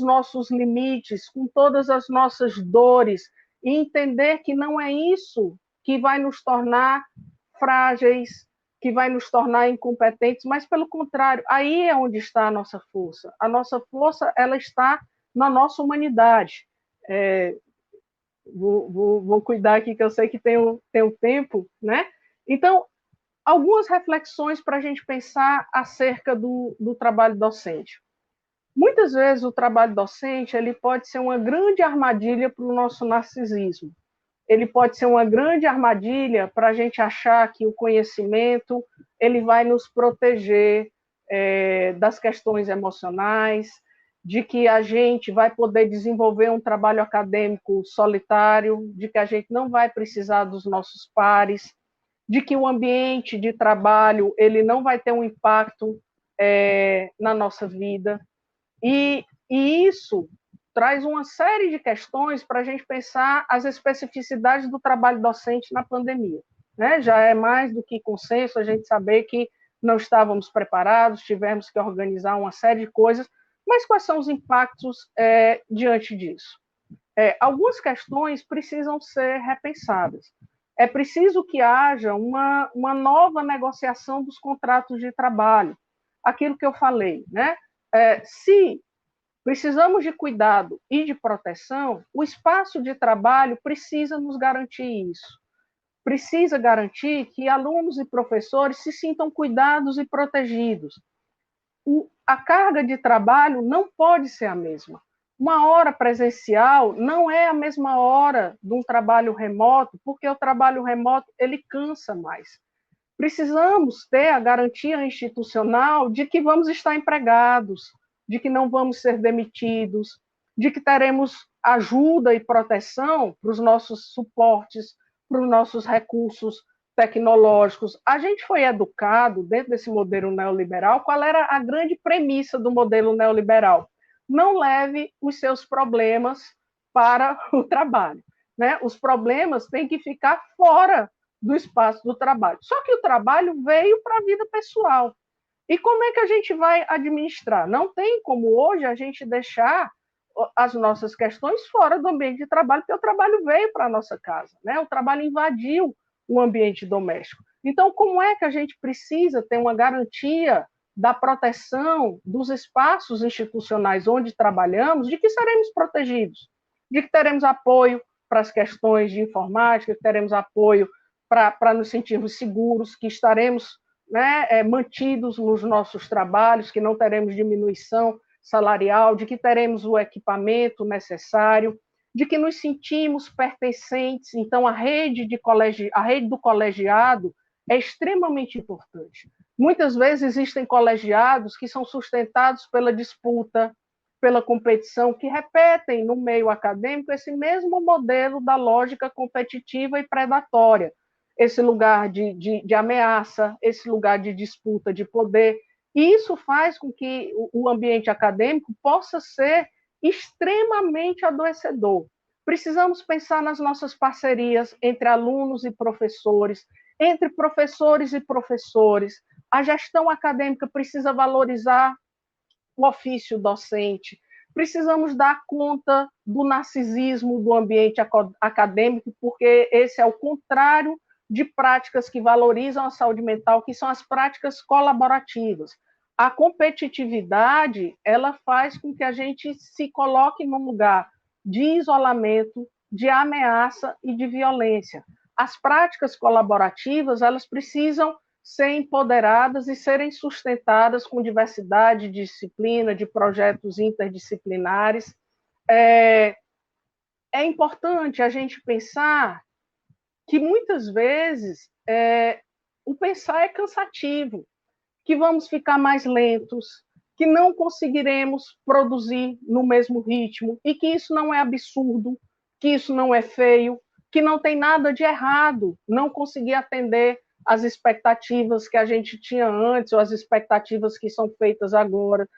nossos limites, com todas as nossas dores, e entender que não é isso que vai nos tornar frágeis, que vai nos tornar incompetentes, mas, pelo contrário, aí é onde está a nossa força. A nossa força ela está na nossa humanidade. Vou cuidar aqui, que eu sei que tem um tempo, né? Então, algumas reflexões para a gente pensar acerca do trabalho docente. Muitas vezes o trabalho docente ele pode ser uma grande armadilha para o nosso narcisismo. Ele pode ser uma grande armadilha para a gente achar que o conhecimento ele vai nos proteger das questões emocionais, de que a gente vai poder desenvolver um trabalho acadêmico solitário, de que a gente não vai precisar dos nossos pares, de que o ambiente de trabalho ele não vai ter um impacto na nossa vida. E isso traz uma série de questões para a gente pensar as especificidades do trabalho docente na pandemia, né? Já é mais do que consenso a gente saber que não estávamos preparados, tivemos que organizar uma série de coisas, mas quais são os impactos diante disso? Algumas questões precisam ser repensadas. É preciso que haja uma nova negociação dos contratos de trabalho. Aquilo que eu falei, né? Se precisamos de cuidado e de proteção, o espaço de trabalho precisa nos garantir isso. Precisa garantir que alunos e professores se sintam cuidados e protegidos. A carga de trabalho não pode ser a mesma. Uma hora presencial não é a mesma hora de um trabalho remoto, porque o trabalho remoto ele cansa mais. Precisamos ter a garantia institucional de que vamos estar empregados, de que não vamos ser demitidos, de que teremos ajuda e proteção para os nossos suportes, para os nossos recursos tecnológicos. A gente foi educado dentro desse modelo neoliberal. Qual era a grande premissa do modelo neoliberal? Não leve os seus problemas para o trabalho, né? Os problemas têm que ficar fora do espaço do trabalho. Só que o trabalho veio para a vida pessoal. E como é que a gente vai administrar? Não tem como hoje a gente deixar as nossas questões fora do ambiente de trabalho, porque o trabalho veio para a nossa casa, né? O trabalho invadiu o ambiente doméstico. Então, como é que a gente precisa ter uma garantia da proteção dos espaços institucionais onde trabalhamos, de que seremos protegidos, de que teremos apoio para as questões de informática, que teremos apoio para nos sentirmos seguros, que estaremos né, mantidos nos nossos trabalhos, que não teremos diminuição salarial, de que teremos o equipamento necessário, de que nos sentimos pertencentes. Então, a rede do colegiado é extremamente importante. Muitas vezes existem colegiados que são sustentados pela disputa, pela competição, que repetem no meio acadêmico esse mesmo modelo da lógica competitiva e predatória, esse lugar de ameaça, esse lugar de disputa de poder. E isso faz com que o ambiente acadêmico possa ser extremamente adoecedor. Precisamos pensar nas nossas parcerias entre alunos e professores, entre professores e professores. A gestão acadêmica precisa valorizar o ofício docente. Precisamos dar conta do narcisismo do ambiente acadêmico, porque esse é o contrário de práticas que valorizam a saúde mental, que são as práticas colaborativas. A competitividade, ela faz com que a gente se coloque num lugar de isolamento, de ameaça e de violência. As práticas colaborativas, elas precisam ser empoderadas e serem sustentadas com diversidade de disciplina, de projetos interdisciplinares. É importante a gente pensar que muitas vezes o pensar é cansativo, que vamos ficar mais lentos, que não conseguiremos produzir no mesmo ritmo, e que isso não é absurdo, que isso não é feio, que não tem nada de errado não conseguir atender as expectativas que a gente tinha antes, ou as expectativas que são feitas agora.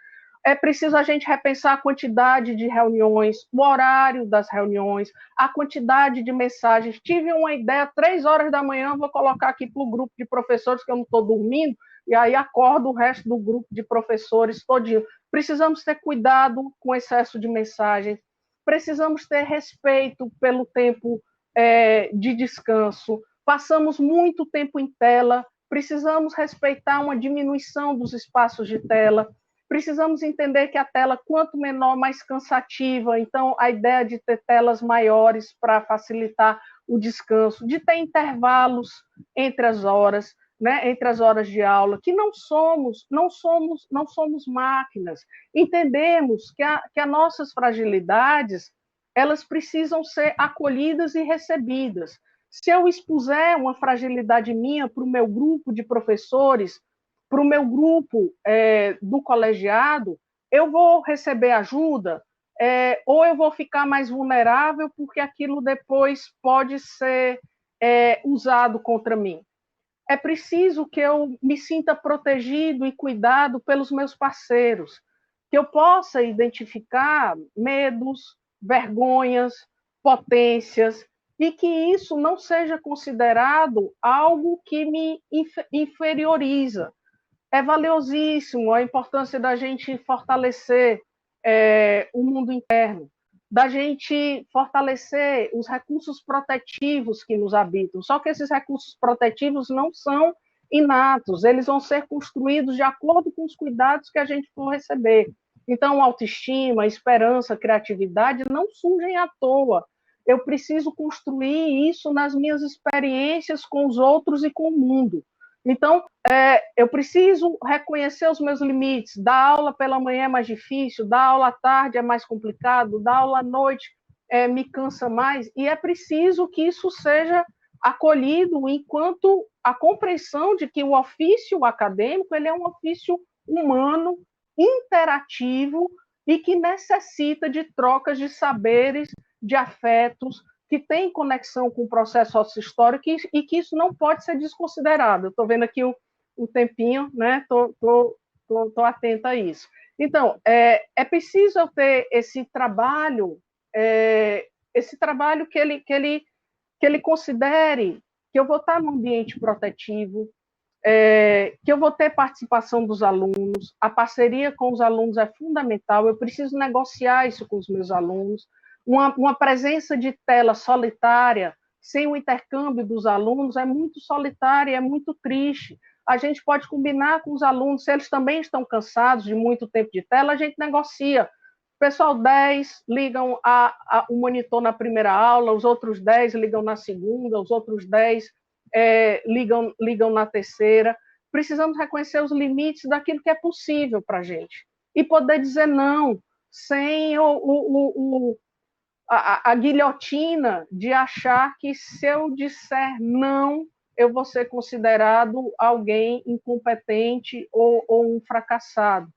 É preciso a gente repensar a quantidade de reuniões, o horário das reuniões, a quantidade de mensagens. Tive uma ideia, 3 horas da manhã, vou colocar aqui para o grupo de professores, que eu não estou dormindo, e aí acordo o resto do grupo de professores todinho. Precisamos ter cuidado com o excesso de mensagens, precisamos ter respeito pelo tempo de descanso. Passamos muito tempo em tela, precisamos respeitar uma diminuição dos espaços de tela, precisamos entender que a tela, quanto menor, mais cansativa. Então, a ideia de ter telas maiores para facilitar o descanso, de ter intervalos entre as horas, né, entre as horas de aula, que não somos máquinas. Entendemos que as nossas fragilidades, elas precisam ser acolhidas e recebidas. Se eu expuser uma fragilidade minha para o meu grupo de professores, para o meu grupo do colegiado, eu vou receber ajuda, ou eu vou ficar mais vulnerável porque aquilo depois pode ser usado contra mim. É preciso que eu me sinta protegido e cuidado pelos meus parceiros, que eu possa identificar medos, vergonhas, potências, e que isso não seja considerado algo que me inferioriza. É valiosíssimo a importância da gente fortalecer o mundo interno, da gente fortalecer os recursos protetivos que nos habitam. Só que esses recursos protetivos não são inatos, eles vão ser construídos de acordo com os cuidados que a gente for receber. Então, autoestima, esperança, criatividade não surgem à toa. Eu preciso construir isso nas minhas experiências com os outros e com o mundo. Então, eu preciso reconhecer os meus limites. Dar aula pela manhã é mais difícil, dar aula à tarde é mais complicado, dar aula à noite me cansa mais, e é preciso que isso seja acolhido enquanto a compreensão de que o ofício acadêmico ele é um ofício humano, interativo, e que necessita de trocas de saberes, de afetos, que tem conexão com o processo sociohistórico e que isso não pode ser desconsiderado. Eu estou vendo aqui o tempinho, né? Estou atenta a isso. Então, é preciso eu ter esse trabalho que ele considere que eu vou estar num ambiente protetivo, que eu vou ter participação dos alunos, a parceria com os alunos é fundamental, eu preciso negociar isso com os meus alunos. Uma presença de tela solitária, sem o intercâmbio dos alunos, é muito solitária, é muito triste. A gente pode combinar com os alunos, se eles também estão cansados de muito tempo de tela, a gente negocia. O pessoal 10 ligam o monitor na primeira aula, os outros 10 ligam na segunda, os outros 10 ligam na terceira, precisamos reconhecer os limites daquilo que é possível para a gente e poder dizer não, sem a guilhotina de achar que se eu disser não, eu vou ser considerado alguém incompetente ou um fracassado.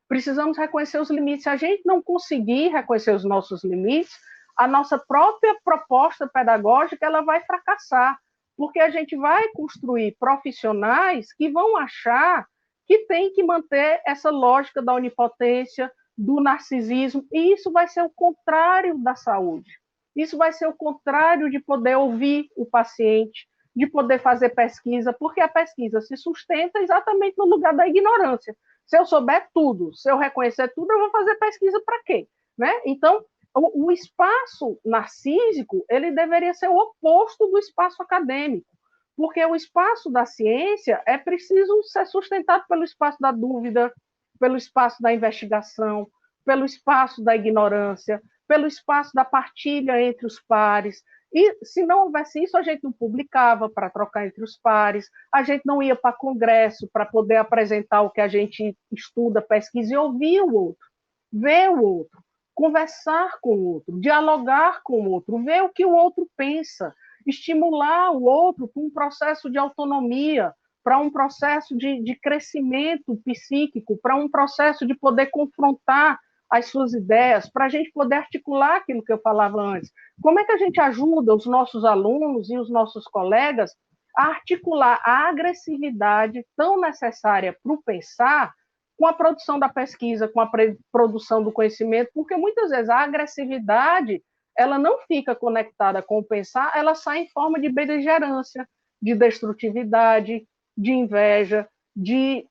Precisamos reconhecer os limites. Se a gente não conseguir reconhecer os nossos limites, a nossa própria proposta pedagógica ela vai fracassar, porque a gente vai construir profissionais que vão achar que tem que manter essa lógica da onipotência, do narcisismo, e isso vai ser o contrário da saúde. Isso vai ser o contrário de poder ouvir o paciente, de poder fazer pesquisa, porque a pesquisa se sustenta exatamente no lugar da ignorância. Se eu souber tudo, se eu reconhecer tudo, eu vou fazer pesquisa para quê? Né? Então, o espaço narcísico ele deveria ser o oposto do espaço acadêmico, porque o espaço da ciência é preciso ser sustentado pelo espaço da dúvida, pelo espaço da investigação, pelo espaço da ignorância, pelo espaço da partilha entre os pares. E se não houvesse isso, a gente não publicava para trocar entre os pares, a gente não ia para congresso para poder apresentar o que a gente estuda, pesquisa e ouvir o outro, ver o outro, conversar com o outro, dialogar com o outro, ver o que o outro pensa, estimular o outro para um processo de autonomia, para um processo de crescimento psíquico, para um processo de poder confrontar as suas ideias, para a gente poder articular aquilo que eu falava antes. Como é que a gente ajuda os nossos alunos e os nossos colegas a articular a agressividade tão necessária para o pensar com a produção da pesquisa, com a produção do conhecimento, porque muitas vezes a agressividade ela não fica conectada com o pensar, ela sai em forma de beligerância, de destrutividade, de inveja, de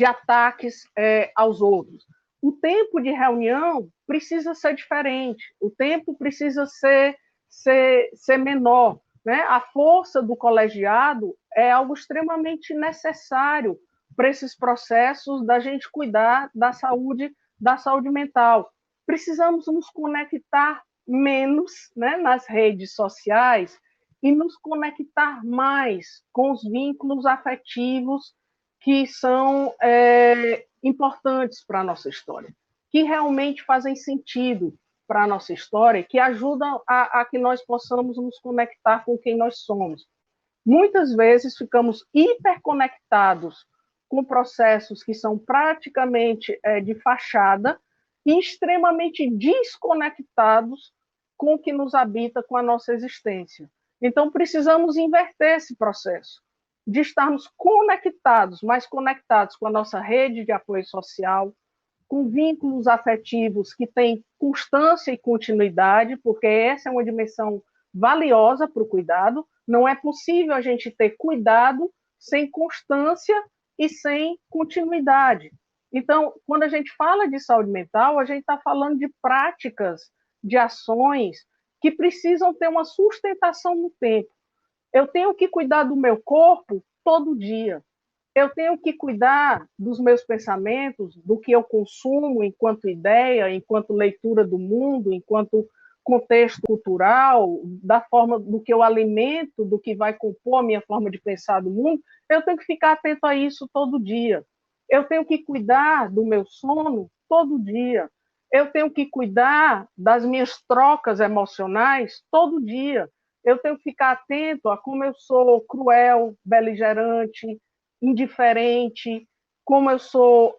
ataques aos outros. O tempo de reunião precisa ser diferente, o tempo precisa ser menor. Né? A força do colegiado é algo extremamente necessário para esses processos da gente cuidar da saúde mental. Precisamos nos conectar menos, né, nas redes sociais e nos conectar mais com os vínculos afetivos que são importantes para a nossa história, que realmente fazem sentido para a nossa história, que ajudam a que nós possamos nos conectar com quem nós somos. Muitas vezes ficamos hiperconectados com processos que são praticamente de fachada e extremamente desconectados com o que nos habita, com a nossa existência. Então, precisamos inverter esse processo, de estarmos conectados, mais conectados com a nossa rede de apoio social, com vínculos afetivos que têm constância e continuidade, porque essa é uma dimensão valiosa para o cuidado. Não é possível a gente ter cuidado sem constância e sem continuidade. Então, quando a gente fala de saúde mental, a gente está falando de práticas, de ações que precisam ter uma sustentação no tempo. Eu tenho que cuidar do meu corpo todo dia. Eu tenho que cuidar dos meus pensamentos, do que eu consumo enquanto ideia, enquanto leitura do mundo, enquanto contexto cultural, da forma do que eu alimento, do que vai compor a minha forma de pensar do mundo. Eu tenho que ficar atento a isso todo dia. Eu tenho que cuidar do meu sono todo dia. Eu tenho que cuidar das minhas trocas emocionais todo dia. Eu tenho que ficar atento a como eu sou cruel, beligerante, indiferente, como eu sou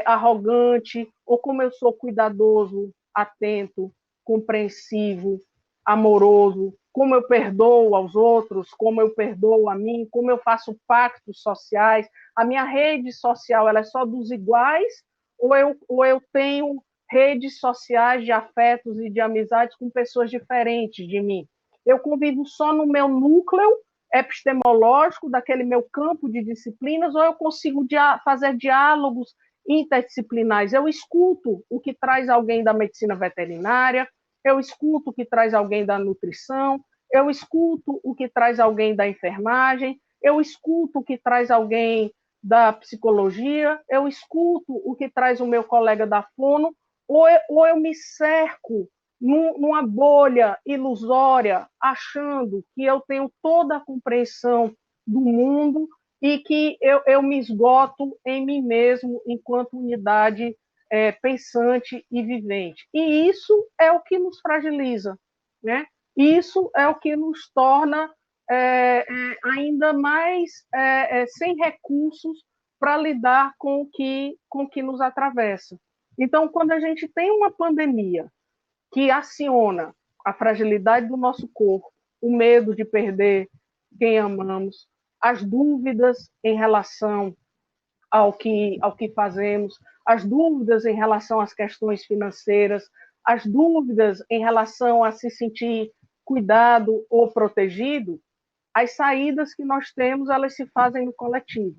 arrogante, ou como eu sou cuidadoso, atento, compreensivo, amoroso, como eu perdoo aos outros, como eu perdoo a mim, como eu faço pactos sociais. A minha rede social ela é só dos iguais, ou eu tenho redes sociais de afetos e de amizades com pessoas diferentes de mim? Eu convivo só no meu núcleo epistemológico, daquele meu campo de disciplinas, ou eu consigo fazer diálogos interdisciplinares? Eu escuto o que traz alguém da medicina veterinária, eu escuto o que traz alguém da nutrição, eu escuto o que traz alguém da enfermagem, eu escuto o que traz alguém da psicologia, eu escuto o que traz o meu colega da fono, ou eu me cerco numa bolha ilusória, achando que eu tenho toda a compreensão do mundo e que eu me esgoto em mim mesmo enquanto unidade pensante e vivente. E isso é o que nos fragiliza, né? Isso é o que nos torna ainda mais sem recursos para lidar com o que nos atravessa. Então, quando a gente tem uma pandemia que aciona a fragilidade do nosso corpo, o medo de perder quem amamos, as dúvidas em relação ao que fazemos, as dúvidas em relação às questões financeiras, as dúvidas em relação a se sentir cuidado ou protegido, as saídas que nós temos, elas se fazem no coletivo,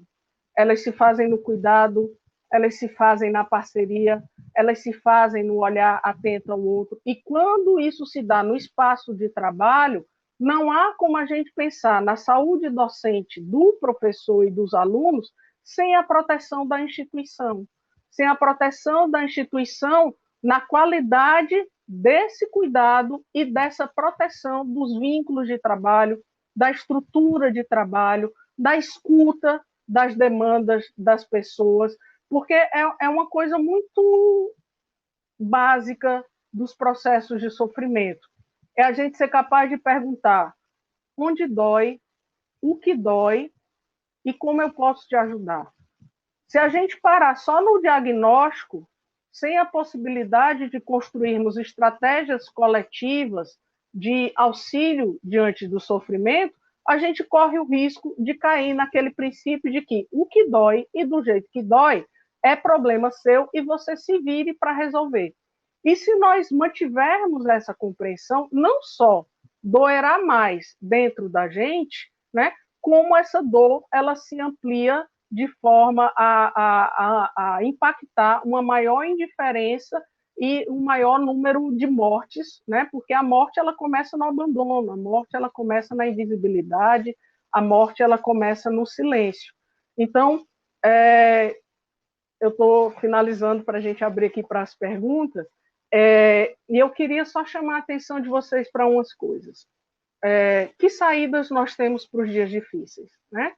elas se fazem no cuidado, elas se fazem na parceria, elas se fazem no olhar atento ao outro. E quando isso se dá no espaço de trabalho, não há como a gente pensar na saúde docente do professor e dos alunos sem a proteção da instituição. Sem a proteção da instituição na qualidade desse cuidado e dessa proteção dos vínculos de trabalho, da estrutura de trabalho, da escuta das demandas das pessoas, porque é uma coisa muito básica dos processos de sofrimento. É a gente ser capaz de perguntar onde dói, o que dói e como eu posso te ajudar. Se a gente parar só no diagnóstico, sem a possibilidade de construirmos estratégias coletivas de auxílio diante do sofrimento, a gente corre o risco de cair naquele princípio de que o que dói e do jeito que dói é problema seu e você se vire para resolver. E se nós mantivermos essa compreensão, não só doerá mais dentro da gente, né, como essa dor ela se amplia de forma a impactar uma maior indiferença e um maior número de mortes, né? Porque a morte ela começa no abandono, a morte ela começa na invisibilidade, a morte ela começa no silêncio. Então, eu estou finalizando para a gente abrir aqui para as perguntas, e eu queria só chamar a atenção de vocês para umas coisas. Que saídas nós temos para os dias difíceis, né?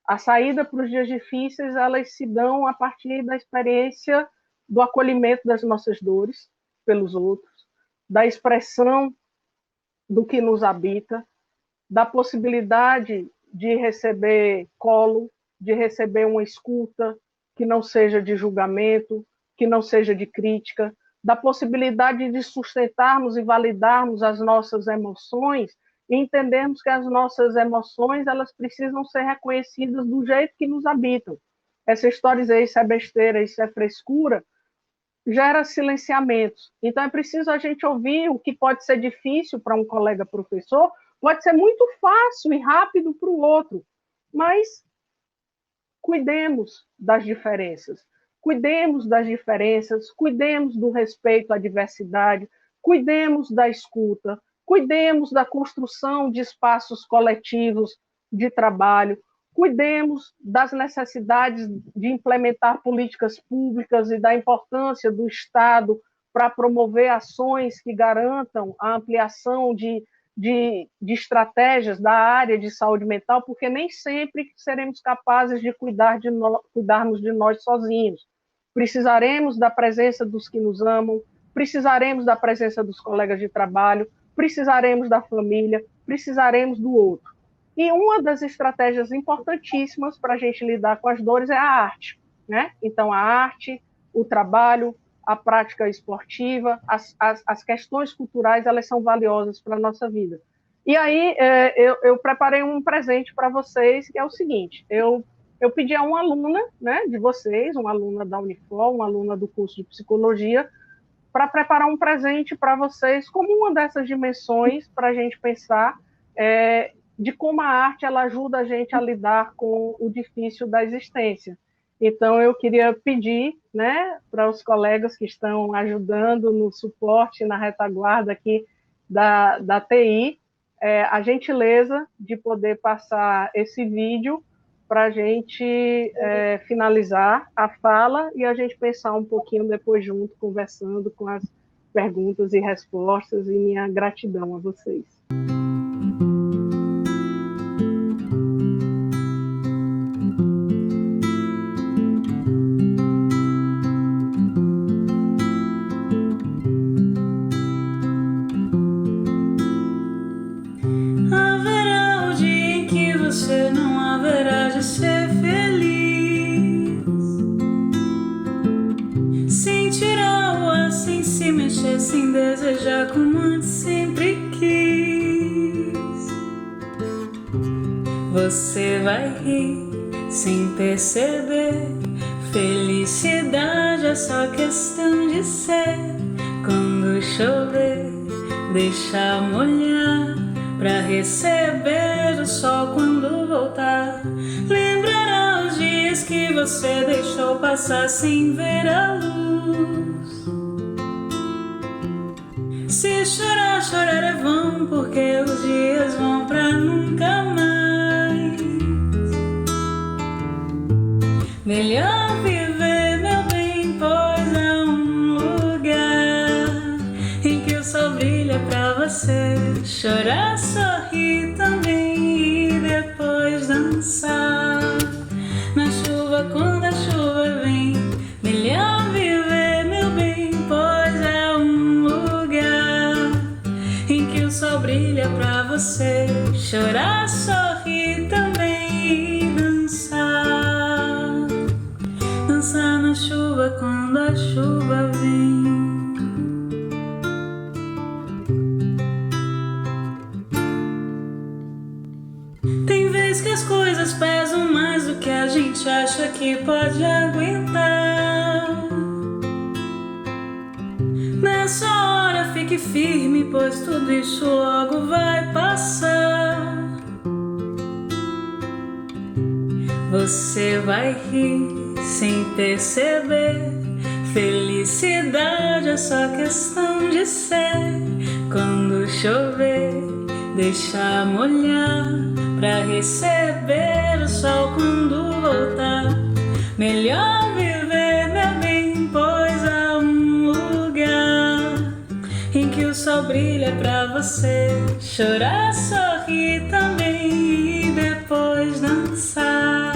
A saída para os dias difíceis, elas se dão a partir da experiência do acolhimento das nossas dores pelos outros, da expressão do que nos habita, da possibilidade de receber colo, de receber uma escuta que não seja de julgamento, que não seja de crítica, da possibilidade de sustentarmos e validarmos as nossas emoções e entendermos que as nossas emoções elas precisam ser reconhecidas do jeito que nos habitam. Essa história de isso é besteira, isso é frescura, gera silenciamentos. Então, é preciso a gente ouvir o que pode ser difícil para um colega professor, pode ser muito fácil e rápido para o outro, mas cuidemos das diferenças. Cuidemos das diferenças, cuidemos do respeito à diversidade, cuidemos da escuta, cuidemos da construção de espaços coletivos de trabalho, cuidemos das necessidades de implementar políticas públicas e da importância do Estado para promover ações que garantam a ampliação de estratégias da área de saúde mental, porque nem sempre seremos capazes de cuidarmos de nós sozinhos. Precisaremos da presença dos que nos amam, precisaremos da presença dos colegas de trabalho, precisaremos da família, precisaremos do outro. E uma das estratégias importantíssimas para a gente lidar com as dores é a arte, né? Então, a arte, o trabalho, a prática esportiva, as questões culturais, elas são valiosas para a nossa vida. E aí, eu preparei um presente para vocês, que é o seguinte, eu pedi a uma aluna, né, de vocês, uma aluna da Unifor, uma aluna do curso de Psicologia, para preparar um presente para vocês, como uma dessas dimensões para a gente pensar de como a arte ela ajuda a gente a lidar com o difícil da existência. Então, eu queria pedir, né, para os colegas que estão ajudando no suporte, na retaguarda aqui da TI, a gentileza de poder passar esse vídeo para a gente finalizar a fala e a gente pensar um pouquinho depois junto, conversando com as perguntas e respostas, e minha gratidão a vocês. sem desejar como antes sempre quis. Você vai rir sem perceber. Felicidade é só questão de ser. Quando chover, deixa molhar, pra receber o sol quando voltar. Lembrará os dias que você deixou passar sem ver a luz. Se chorar, chorar é vão, porque os dias vão pra nunca mais. Melhor viver, meu bem, pois é um lugar em que o sol brilha pra você. Chorar, sorrir também e depois dançar. Na chuva, quando a chuva vem, melhor viver, meu bem, pois é um lugar em que o sol brilha pra você. Chorar, sorrir também e dançar. Dançar na chuva quando a chuva vem. Tem vezes que as coisas pesam mais do que a gente acha que pode aguentar. Nessa hora fique firme, pois tudo isso logo vai passar. Você vai rir sem perceber. Felicidade é só questão de ser. Quando chover, deixa molhar, pra receber o sol quando voltar. Melhor viver, meu bem, pois há um lugar em que o sol brilha pra você. Chorar, sorrir também e depois dançar.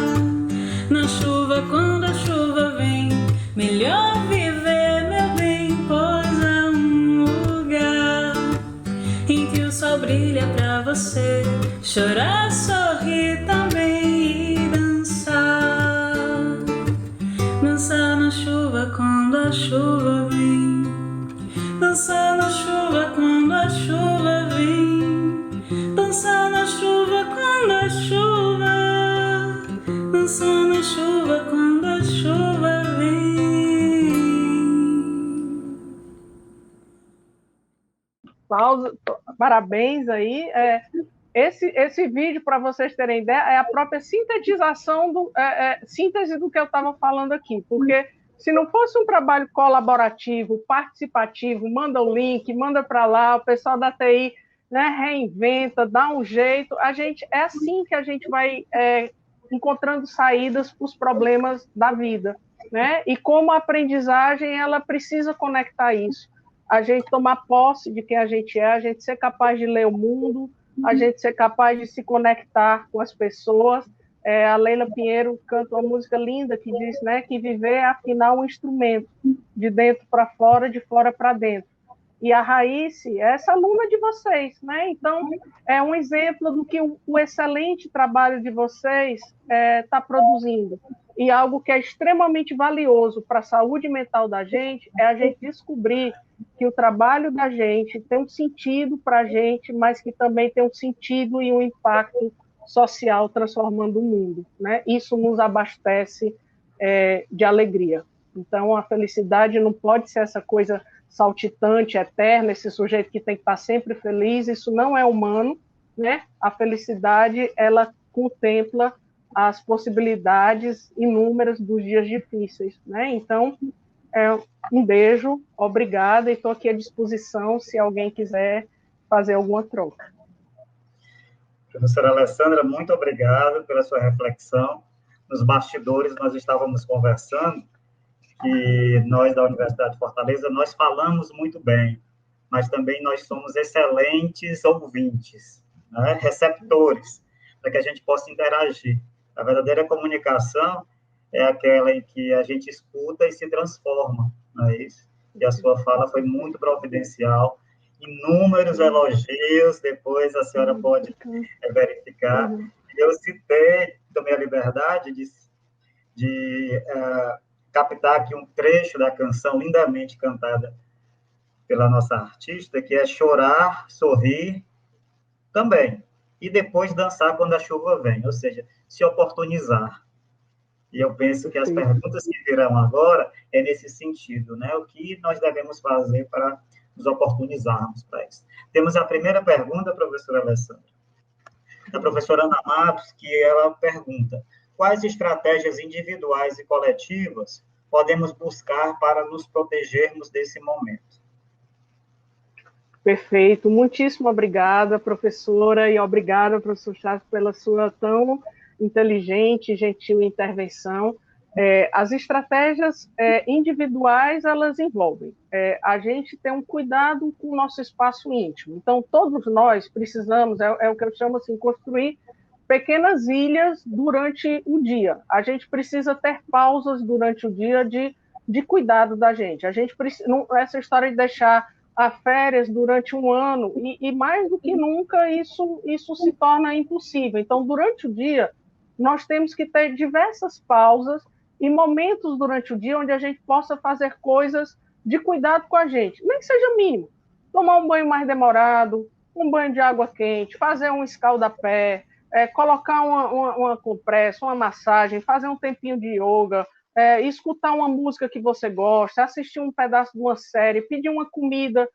Na chuva, quando a chuva vem, melhor viver, meu bem, pois há um lugar em que o sol brilha pra você. Chorar, sorrir também e dançar. Dançar na chuva quando a chuva vem. Dançar na chuva quando a chuva vem. Dançar na chuva quando a chuva. Dançar na chuva quando a chuva vem. Parabéns aí. Esse vídeo, para vocês terem ideia, é a própria sintetização, síntese do que eu estava falando aqui, porque se não fosse um trabalho colaborativo, participativo, manda o link, manda para lá, o pessoal da TI, né, reinventa, dá um jeito, é assim que a gente vai encontrando saídas para os problemas da vida, né? E como a aprendizagem, ela precisa conectar isso. A gente tomar posse de quem a gente ser capaz de ler o mundo, a gente ser capaz de se conectar com as pessoas. A Leila Pinheiro canta uma música linda que diz, né, que viver é, afinal, um instrumento, de dentro para fora, de fora para dentro. E a Raísse é essa aluna de vocês, né? Então, é um exemplo do que o excelente trabalho de vocês está produzindo. E algo que é extremamente valioso para a saúde mental da gente é a gente descobrir que o trabalho da gente tem um sentido para a gente, mas que também tem um sentido e um impacto social transformando o mundo, né? Isso nos abastece de alegria. Então, a felicidade não pode ser essa coisa saltitante, eterna, esse sujeito que tem que estar sempre feliz, isso não é humano, né? A felicidade, ela contempla as possibilidades inúmeras dos dias difíceis, né? Então, um beijo, obrigada, e estou aqui à disposição se alguém quiser fazer alguma troca. Professora Alessandra, muito obrigado pela sua reflexão. Nos bastidores, nós estávamos conversando que nós, da Universidade de Fortaleza, nós falamos muito bem, mas também nós somos excelentes ouvintes, né? Receptores, para que a gente possa interagir. A verdadeira comunicação é aquela em que a gente escuta e se transforma, não é isso? E a sua fala foi muito providencial, inúmeros elogios, depois a senhora pode verificar. Eu citei, tomei a liberdade de captar aqui um trecho da canção lindamente cantada pela nossa artista, que é chorar, sorrir também. E depois dançar quando a chuva vem, ou seja, se oportunizar. E eu penso que as perguntas que virão agora é nesse sentido, né? O que nós devemos fazer para nos oportunizarmos para isso. Temos a primeira pergunta, professora Alessandra, da professora Ana Matos, que ela pergunta: quais estratégias individuais e coletivas podemos buscar para nos protegermos desse momento? Perfeito, muitíssimo obrigada, professora, e obrigada, professor Chaves, pela sua tão inteligente e gentil intervenção. As estratégias individuais, elas envolvem a gente ter um cuidado com o nosso espaço íntimo. Então, todos nós precisamos, é o que eu chamo assim, construir pequenas ilhas durante o dia. A gente precisa ter pausas durante o dia de cuidado da gente. A gente precisa, essa história de deixar a férias durante um ano, e mais do que nunca isso se torna impossível. Então, durante o dia, nós temos que ter diversas pausas e momentos durante o dia onde a gente possa fazer coisas de cuidado com a gente, nem que seja mínimo. Tomar um banho mais demorado, um banho de água quente, fazer um escaldapé, colocar uma compressa, uma massagem, fazer um tempinho de yoga, escutar uma música que você gosta, assistir um pedaço de uma série, pedir uma comida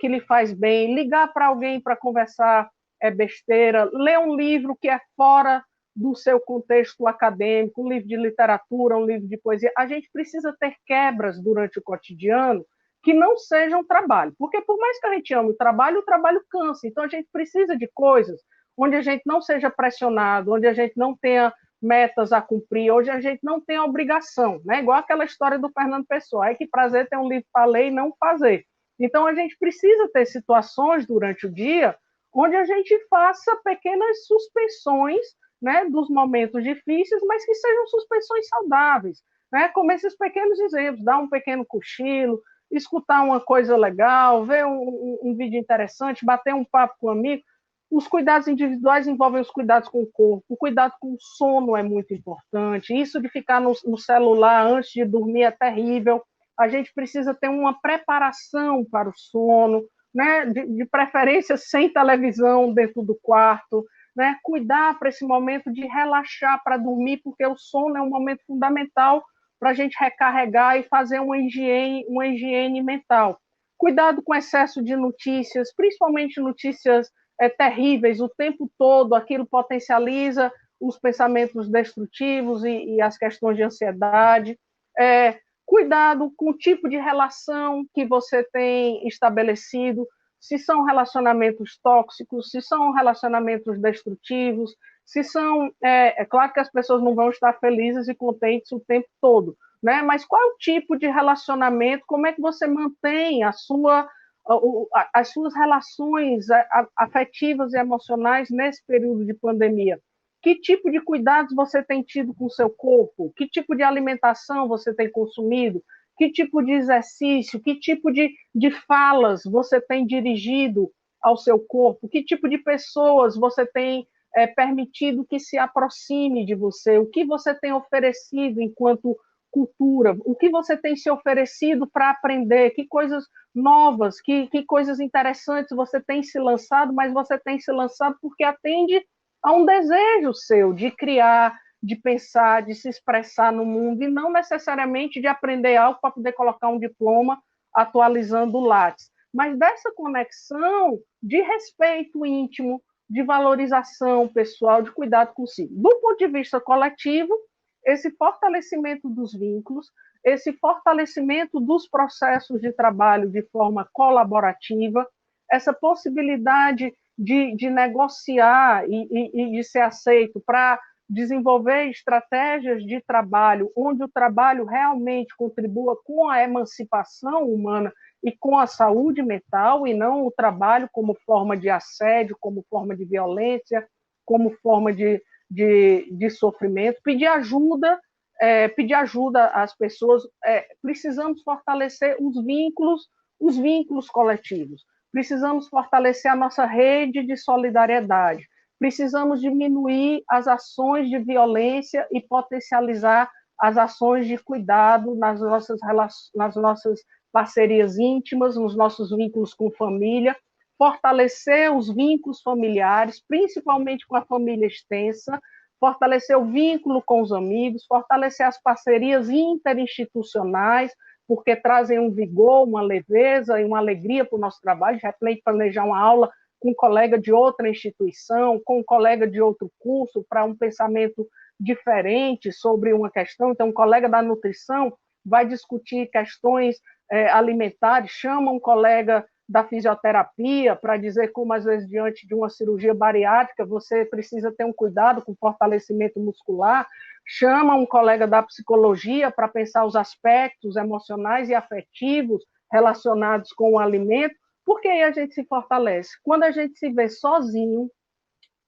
que lhe faz bem, ligar para alguém para conversar besteira, ler um livro que é fora do seu contexto acadêmico, um livro de literatura, um livro de poesia. A gente precisa ter quebras durante o cotidiano que não sejam trabalho, porque por mais que a gente ame o trabalho cansa, então a gente precisa de coisas onde a gente não seja pressionado, onde a gente não tenha metas a cumprir, onde a gente não tenha obrigação, né? Igual aquela história do Fernando Pessoa, que prazer ter um livro para ler e não fazer. Então a gente precisa ter situações durante o dia onde a gente faça pequenas suspensões, né, dos momentos difíceis, mas que sejam suspensões saudáveis, né? Como esses pequenos exemplos, dar um pequeno cochilo, escutar uma coisa legal, ver um vídeo interessante, bater um papo com um amigo. Os cuidados individuais envolvem os cuidados com o corpo, o cuidado com o sono é muito importante, isso de ficar no celular antes de dormir é terrível, a gente precisa ter uma preparação para o sono, né? De preferência sem televisão dentro do quarto, né? Cuidar para esse momento de relaxar para dormir, porque o sono é um momento fundamental para a gente recarregar e fazer uma higiene mental. Cuidado com excesso de notícias, principalmente notícias terríveis o tempo todo, aquilo potencializa os pensamentos destrutivos e as questões de ansiedade. Cuidado com o tipo de relação que você tem estabelecido, se são relacionamentos tóxicos, se são relacionamentos destrutivos, se são... É claro que as pessoas não vão estar felizes e contentes o tempo todo, né? Mas qual é o tipo de relacionamento, como é que você mantém as suas relações afetivas e emocionais nesse período de pandemia? Que tipo de cuidados você tem tido com o seu corpo? Que tipo de alimentação você tem consumido? Que tipo de exercício? Que tipo de falas você tem dirigido ao seu corpo? Que tipo de pessoas você tem permitido que se aproxime de você? O que você tem oferecido enquanto cultura? O que você tem se oferecido para aprender? Que coisas novas, que coisas interessantes você tem se lançado, mas você tem se lançado porque atende a um desejo seu de criar, de pensar, de se expressar no mundo, e não necessariamente de aprender algo para poder colocar um diploma atualizando o Lattes, mas dessa conexão de respeito íntimo, de valorização pessoal, de cuidado consigo. Do ponto de vista coletivo, esse fortalecimento dos vínculos, esse fortalecimento dos processos de trabalho de forma colaborativa, essa possibilidade de negociar e de ser aceito para desenvolver estratégias de trabalho onde o trabalho realmente contribua com a emancipação humana e com a saúde mental, e não o trabalho como forma de assédio, como forma de violência, como forma de sofrimento. Pedir ajuda às pessoas. Precisamos fortalecer os vínculos coletivos. Precisamos fortalecer a nossa rede de solidariedade. Precisamos diminuir as ações de violência e potencializar as ações de cuidado nas nossas parcerias íntimas, nos nossos vínculos com família, fortalecer os vínculos familiares, principalmente com a família extensa, fortalecer o vínculo com os amigos, fortalecer as parcerias interinstitucionais, porque trazem um vigor, uma leveza e uma alegria para o nosso trabalho. De repente, planejar uma aula com um colega de outra instituição, com um colega de outro curso, para um pensamento diferente sobre uma questão. Então, um colega da nutrição vai discutir questões alimentares, chama um colega da fisioterapia para dizer como, às vezes, diante de uma cirurgia bariátrica, você precisa ter um cuidado com fortalecimento muscular, chama um colega da psicologia para pensar os aspectos emocionais e afetivos relacionados com o alimento, porque aí a gente se fortalece. Quando a gente se vê sozinho,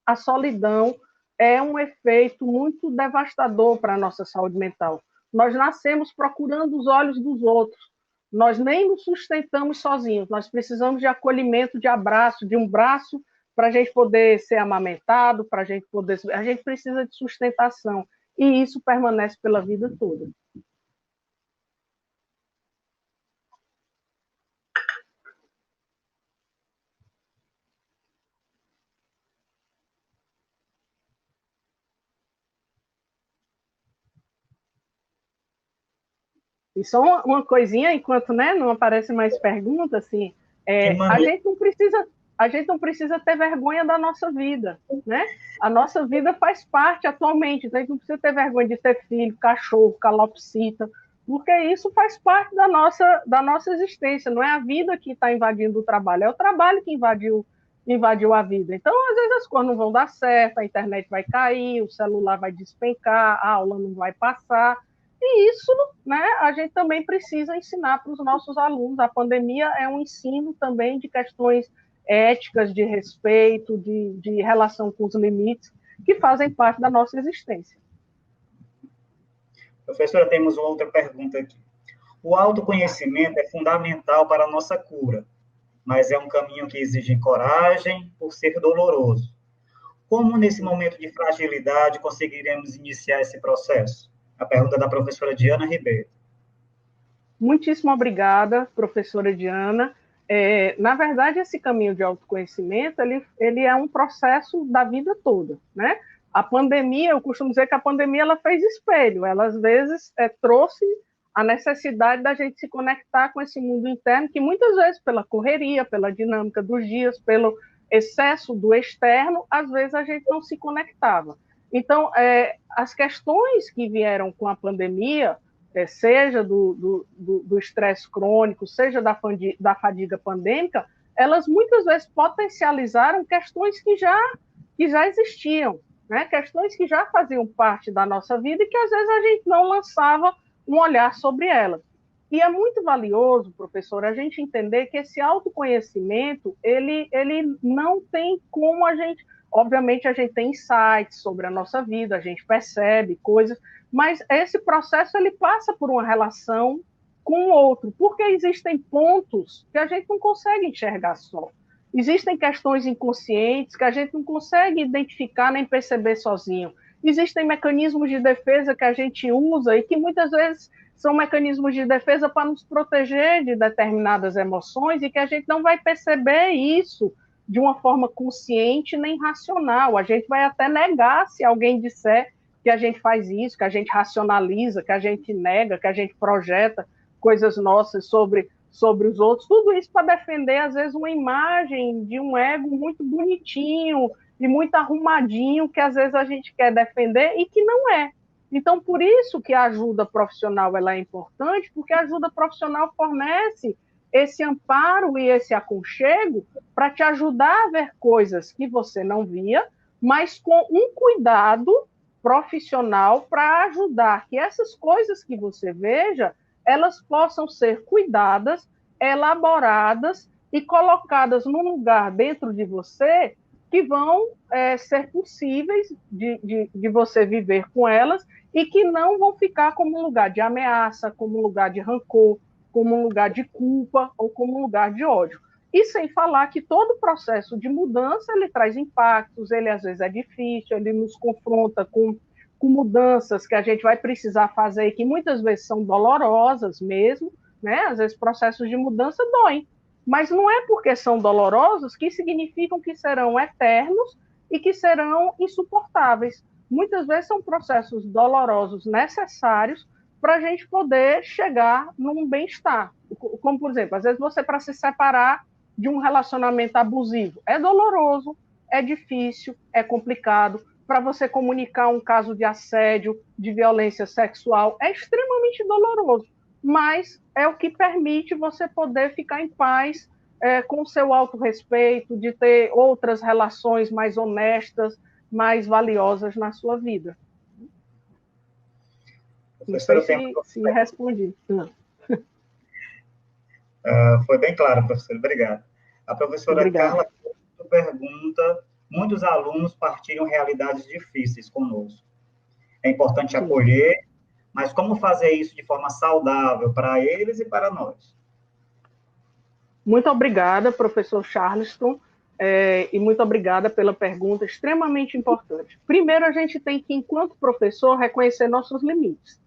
a solidão é um efeito muito devastador para a nossa saúde mental. Nós nascemos procurando os olhos dos outros. Nós nem nos sustentamos sozinhos. Nós precisamos de acolhimento, de abraço, de um braço para a gente poder ser amamentado, para a gente poder... A gente precisa de sustentação. E isso permanece pela vida toda. E só uma coisinha, enquanto, né, não aparecem mais perguntas, assim, a gente não precisa ter vergonha da nossa vida, né? A nossa vida faz parte atualmente, então a gente não precisa ter vergonha de ter filho, cachorro, calopsita, porque isso faz parte da nossa existência, não é a vida que está invadindo o trabalho, é o trabalho que invadiu a vida. Então, às vezes as coisas não vão dar certo, a internet vai cair, o celular vai despencar, a aula não vai passar. E isso, né, a gente também precisa ensinar para os nossos alunos. A pandemia é um ensino também de questões éticas, de respeito, de relação com os limites, que fazem parte da nossa existência. Professora, temos outra pergunta aqui. O autoconhecimento é fundamental para a nossa cura, mas é um caminho que exige coragem por ser doloroso. Como, nesse momento de fragilidade, conseguiremos iniciar esse processo? A pergunta da professora Diana Ribeiro. Muitíssimo obrigada, professora Diana. Na verdade, esse caminho de autoconhecimento, ele é um processo da vida toda, né? A pandemia, eu costumo dizer que a pandemia ela fez espelho, ela às vezes trouxe a necessidade da gente se conectar com esse mundo interno, que muitas vezes, pela correria, pela dinâmica dos dias, pelo excesso do externo, às vezes a gente não se conectava. Então, as questões que vieram com a pandemia, seja do estresse crônico, seja da fadiga pandêmica, elas muitas vezes potencializaram questões que já existiam, né? Questões que já faziam parte da nossa vida e que às vezes a gente não lançava um olhar sobre elas. E é muito valioso, professor, a gente entender que esse autoconhecimento, ele não tem como a gente... Obviamente, a gente tem insights sobre a nossa vida, a gente percebe coisas, mas esse processo ele passa por uma relação com o outro, porque existem pontos que a gente não consegue enxergar só. Existem questões inconscientes que a gente não consegue identificar nem perceber sozinho. Existem mecanismos de defesa que a gente usa e que muitas vezes são mecanismos de defesa para nos proteger de determinadas emoções e que a gente não vai perceber isso de uma forma consciente nem racional. A gente vai até negar se alguém disser que a gente faz isso, que a gente racionaliza, que a gente nega, que a gente projeta coisas nossas sobre os outros. Tudo isso para defender, às vezes, uma imagem de um ego muito bonitinho e muito arrumadinho, que às vezes a gente quer defender e que não é. Então, por isso que a ajuda profissional ela é importante, porque a ajuda profissional fornece esse amparo e esse aconchego para te ajudar a ver coisas que você não via, mas com um cuidado profissional para ajudar que essas coisas que você veja, elas possam ser cuidadas, elaboradas e colocadas num lugar dentro de você que vão ser possíveis de você viver com elas e que não vão ficar como um lugar de ameaça, como um lugar de rancor, como um lugar de culpa ou como um lugar de ódio. E sem falar que todo processo de mudança, ele traz impactos, ele às vezes é difícil, ele nos confronta com mudanças que a gente vai precisar fazer e que muitas vezes são dolorosas mesmo, né? Às vezes processos de mudança doem, mas não é porque são dolorosos que significam que serão eternos e que serão insuportáveis. Muitas vezes são processos dolorosos necessários para a gente poder chegar num bem-estar. Como, por exemplo, às vezes você, para se separar de um relacionamento abusivo, é doloroso, é difícil, é complicado. Para você comunicar um caso de assédio, de violência sexual, é extremamente doloroso, mas é o que permite você poder ficar em paz com o seu autorrespeito, de ter outras relações mais honestas, mais valiosas na sua vida. Não sei se respondi. Foi bem claro, professor. Obrigado. A professora Carla pergunta: muitos alunos partilham realidades difíceis conosco. É importante acolher, mas como fazer isso de forma saudável para eles e para nós? Muito obrigada, professor Charleston, e muito obrigada pela pergunta extremamente importante. Primeiro, a gente tem que, enquanto professor, reconhecer nossos limites.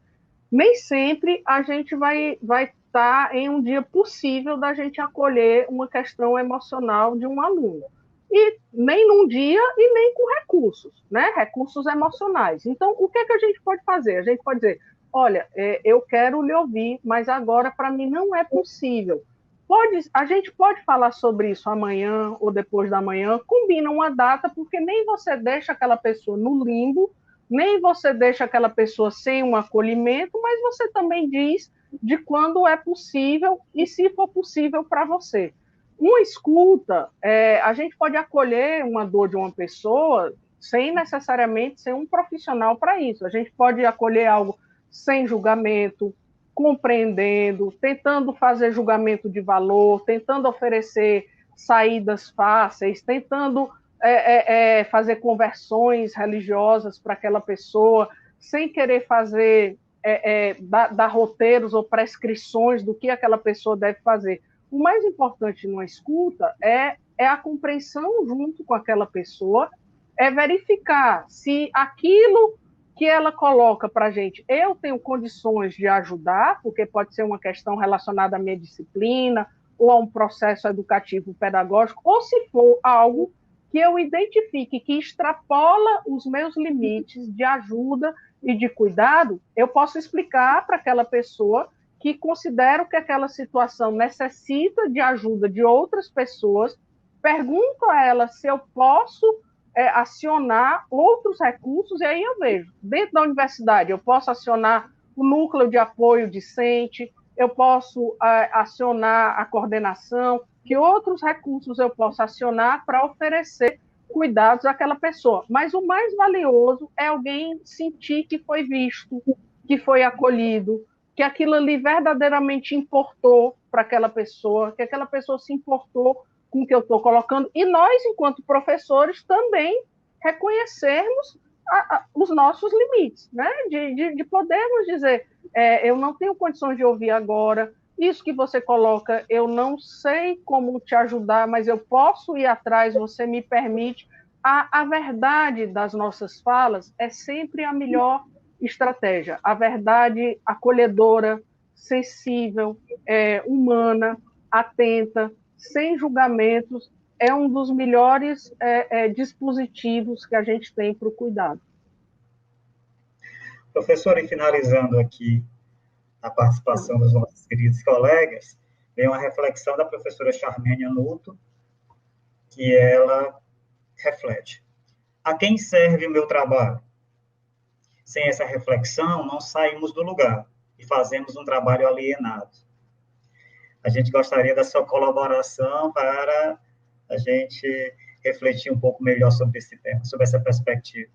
Nem sempre a gente vai estar em um dia possível da gente acolher uma questão emocional de um aluno. E nem num dia e nem com recursos, né? Recursos emocionais. Então, o que é que a gente pode fazer? A gente pode dizer, olha, eu quero lhe ouvir, mas agora para mim não é possível. A gente pode falar sobre isso amanhã ou depois da manhã, combina uma data, porque nem você deixa aquela pessoa no limbo, nem você deixa aquela pessoa sem um acolhimento, mas você também diz de quando é possível e se for possível para você. Uma escuta, a gente pode acolher uma dor de uma pessoa sem necessariamente ser um profissional para isso. A gente pode acolher algo sem julgamento, compreendendo, tentando fazer julgamento de valor, tentando oferecer saídas fáceis, tentando fazer conversões religiosas para aquela pessoa, sem querer fazer, dar roteiros ou prescrições do que aquela pessoa deve fazer. O mais importante numa escuta é a compreensão junto com aquela pessoa, é verificar se aquilo que ela coloca para a gente, eu tenho condições de ajudar, porque pode ser uma questão relacionada à minha disciplina, ou a um processo educativo pedagógico, ou se for algo que eu identifique que extrapola os meus limites de ajuda e de cuidado, eu posso explicar para aquela pessoa que considero que aquela situação necessita de ajuda de outras pessoas, pergunto a ela se eu posso acionar outros recursos, e aí eu vejo, dentro da universidade, eu posso acionar o núcleo de apoio discente, eu posso acionar a coordenação, que outros recursos eu posso acionar para oferecer cuidados àquela pessoa. Mas o mais valioso é alguém sentir que foi visto, que foi acolhido, que aquilo ali verdadeiramente importou para aquela pessoa, que aquela pessoa se importou com o que eu estou colocando, e nós, enquanto professores, também reconhecermos os nossos limites, né? De podermos dizer, eu não tenho condições de ouvir agora, isso que você coloca, eu não sei como te ajudar, mas eu posso ir atrás, você me permite. A verdade das nossas falas é sempre a melhor estratégia, a verdade acolhedora, sensível, humana, atenta, sem julgamentos, é um dos melhores dispositivos que a gente tem para o cuidado. Professora, e finalizando aqui a participação dos nossos queridos colegas, vem uma reflexão da professora Charmênia Nuto, que ela reflete: a quem serve o meu trabalho? Sem essa reflexão, não saímos do lugar e fazemos um trabalho alienado. A gente gostaria da sua colaboração para a gente refletir um pouco melhor sobre esse tema, sobre essa perspectiva.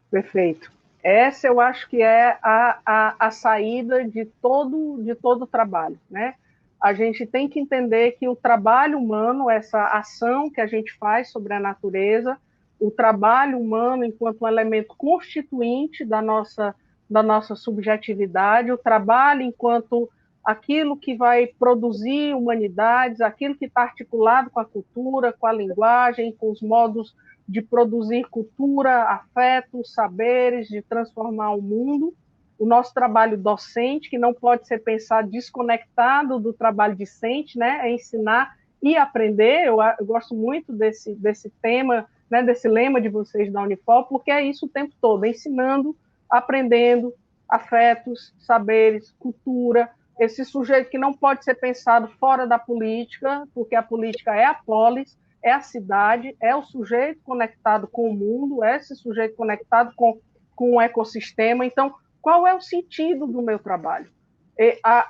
Perfeito. Essa eu acho que é a saída de todo o trabalho, né? A gente tem que entender que o trabalho humano, essa ação que a gente faz sobre a natureza, o trabalho humano enquanto um elemento constituinte da nossa subjetividade, o trabalho enquanto aquilo que vai produzir humanidades, aquilo que está articulado com a cultura, com a linguagem, com os modos de produzir cultura, afetos, saberes, de transformar o mundo, o nosso trabalho docente, que não pode ser pensado desconectado do trabalho discente, né? É ensinar e aprender. Eu gosto muito desse tema, né? Desse lema de vocês da Unifor, porque é isso o tempo todo, ensinando, aprendendo, afetos, saberes, cultura, esse sujeito que não pode ser pensado fora da política, porque a política é a polis, é a cidade, é o sujeito conectado com o mundo, é esse sujeito conectado com o ecossistema. Então, qual é o sentido do meu trabalho?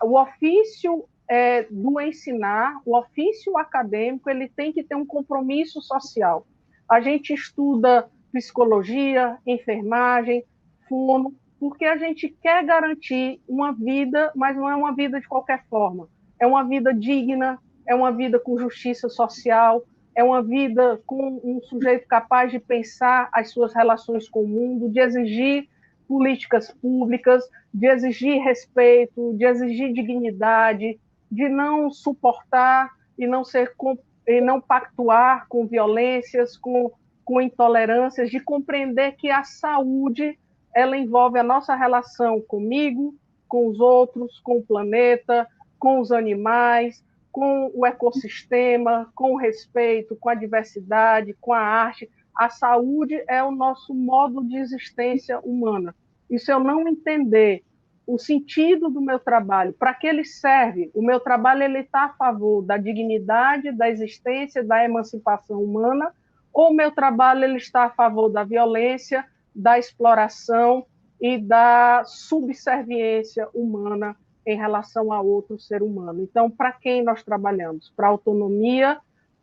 O ofício do ensinar, o ofício acadêmico, ele tem que ter um compromisso social. A gente estuda psicologia, enfermagem, fono, porque a gente quer garantir uma vida, mas não é uma vida de qualquer forma. É uma vida digna, é uma vida com justiça social, é uma vida com um sujeito capaz de pensar as suas relações com o mundo, de exigir políticas públicas, de exigir respeito, de exigir dignidade, de não suportar e não pactuar com violências, com intolerâncias, de compreender que a saúde ela envolve a nossa relação comigo, com os outros, com o planeta, com os animais, com o ecossistema, com o respeito, com a diversidade, com a arte. A saúde é o nosso modo de existência humana. E se eu não entender o sentido do meu trabalho, para que ele serve, o meu trabalho está a favor da dignidade, da existência, da emancipação humana, ou o meu trabalho ele está a favor da violência, da exploração e da subserviência humana em relação a outro ser humano. Então, para quem nós trabalhamos? Para a autonomia,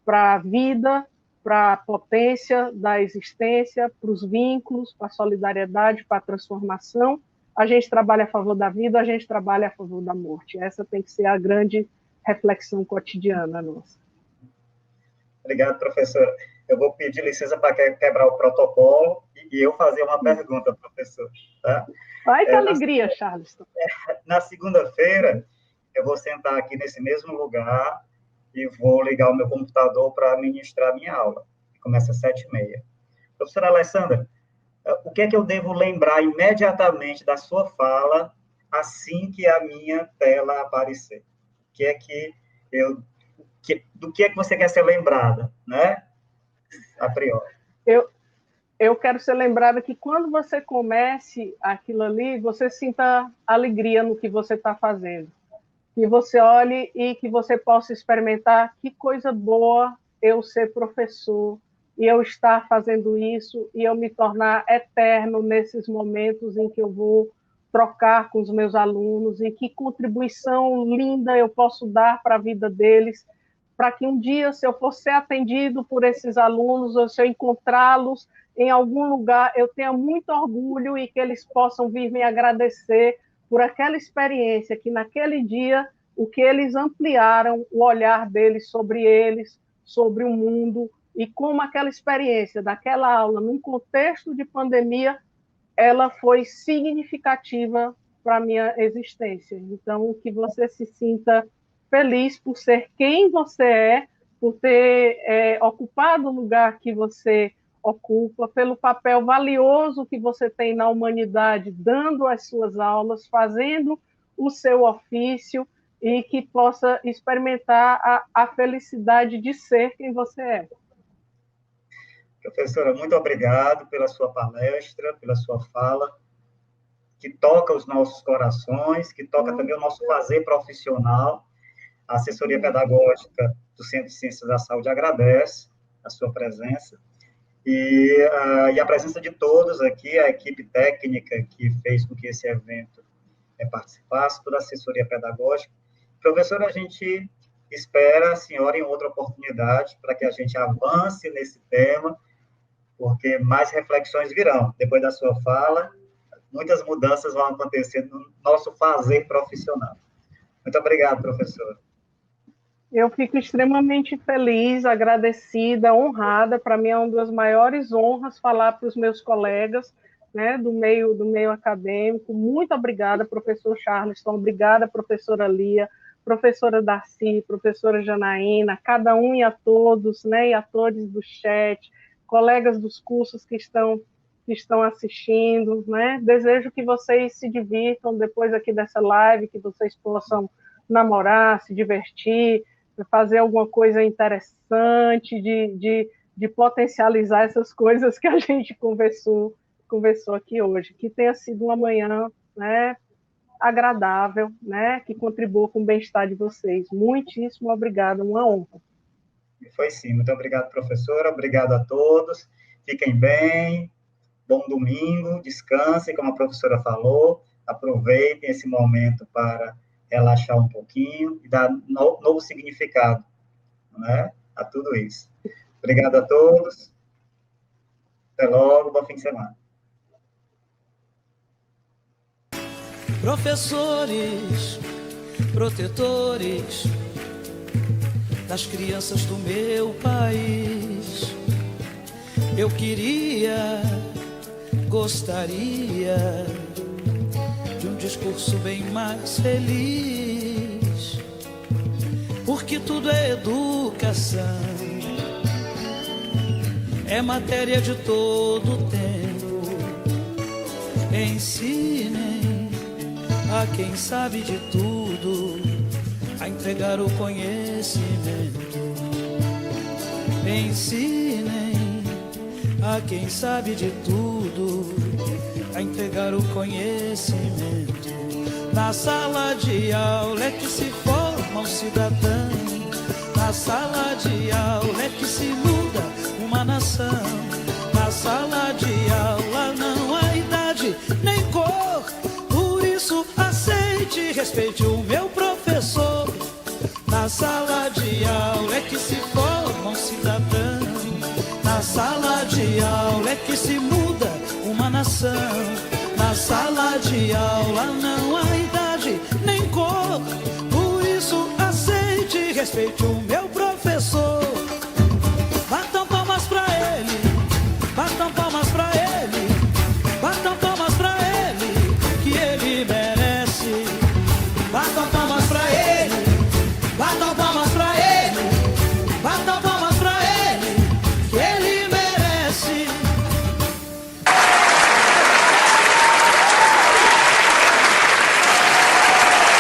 para a vida, para a potência da existência, para os vínculos, para a solidariedade, para a transformação. A gente trabalha a favor da vida, a gente trabalha a favor da morte. Essa tem que ser a grande reflexão cotidiana nossa. Obrigado, professora. Eu vou pedir licença para quebrar o protocolo e eu fazer uma pergunta, professor. Tá? Ai, que alegria, Charleston. Na segunda-feira, eu vou sentar aqui nesse mesmo lugar e vou ligar o meu computador para ministrar a minha aula. Começa às 7h30. Professora Alessandra, o que é que eu devo lembrar imediatamente da sua fala assim que a minha tela aparecer? Do que é que você quer ser lembrada, né? A priori. Eu quero ser lembrada que quando você comece aquilo ali, você sinta alegria no que você está fazendo. Que você olhe e que você possa experimentar que coisa boa eu ser professor e eu estar fazendo isso e eu me tornar eterno nesses momentos em que eu vou trocar com os meus alunos e que contribuição linda eu posso dar para a vida deles, para que um dia, se eu for ser atendido por esses alunos, ou se eu encontrá-los em algum lugar, eu tenha muito orgulho e que eles possam vir me agradecer por aquela experiência, que naquele dia, o que eles ampliaram, o olhar deles, sobre o mundo, e como aquela experiência daquela aula, num contexto de pandemia, ela foi significativa para a minha existência. Então, que você se sinta feliz por ser quem você é, por ter ocupado o lugar que você ocupa, pelo papel valioso que você tem na humanidade, dando as suas aulas, fazendo o seu ofício, e que possa experimentar a felicidade de ser quem você é. Professora, muito obrigado pela sua palestra, pela sua fala, que toca os nossos corações, que toca também o nosso fazer profissional. A assessoria pedagógica do Centro de Ciências da Saúde agradece a sua presença e a presença de todos aqui, a equipe técnica que fez com que esse evento participasse, toda a assessoria pedagógica. Professora, a gente espera a senhora em outra oportunidade para que a gente avance nesse tema, porque mais reflexões virão. Depois da sua fala, muitas mudanças vão acontecer no nosso fazer profissional. Muito obrigado, professora. Eu fico extremamente feliz, agradecida, honrada. Para mim é uma das maiores honras falar para os meus colegas, né, do meio acadêmico. Muito obrigada, professor Charleston. Obrigada, professora Lia, professora Darcy, professora Janaína, cada um e a todos, né, e a todos do chat, colegas dos cursos que estão que estão assistindo, né? Desejo que vocês se divirtam depois aqui dessa live, que vocês possam namorar, se divertir, fazer alguma coisa interessante, de potencializar essas coisas que a gente conversou aqui hoje. Que tenha sido uma manhã, né, agradável, né, que contribua com o bem-estar de vocês. Muitíssimo obrigada, uma honra. Foi sim, muito obrigado, professora, obrigado a todos, fiquem bem, bom domingo, descansem, como a professora falou, aproveitem esse momento para relaxar um pouquinho e dar novo significado, né, a tudo isso. Obrigado a todos, até logo, bom fim de semana. Professores, protetores das crianças do meu país, eu gostaria de um discurso bem mais feliz, porque tudo é educação, é matéria de todo tempo. Ensinem a quem sabe de tudo a entregar o conhecimento. Ensinem a quem sabe de tudo a entregar o conhecimento. Na sala de aula é que se forma um cidadão. Na sala de aula é que se muda uma nação. Na sala de aula não há idade nem cor, por isso aceite e respeite o meu professor. Na sala de aula é que se forma um cidadão. Na sala de aula é que se muda uma nação. Na sala de aula não há idade nem cor, por isso aceite e respeite o meu professor.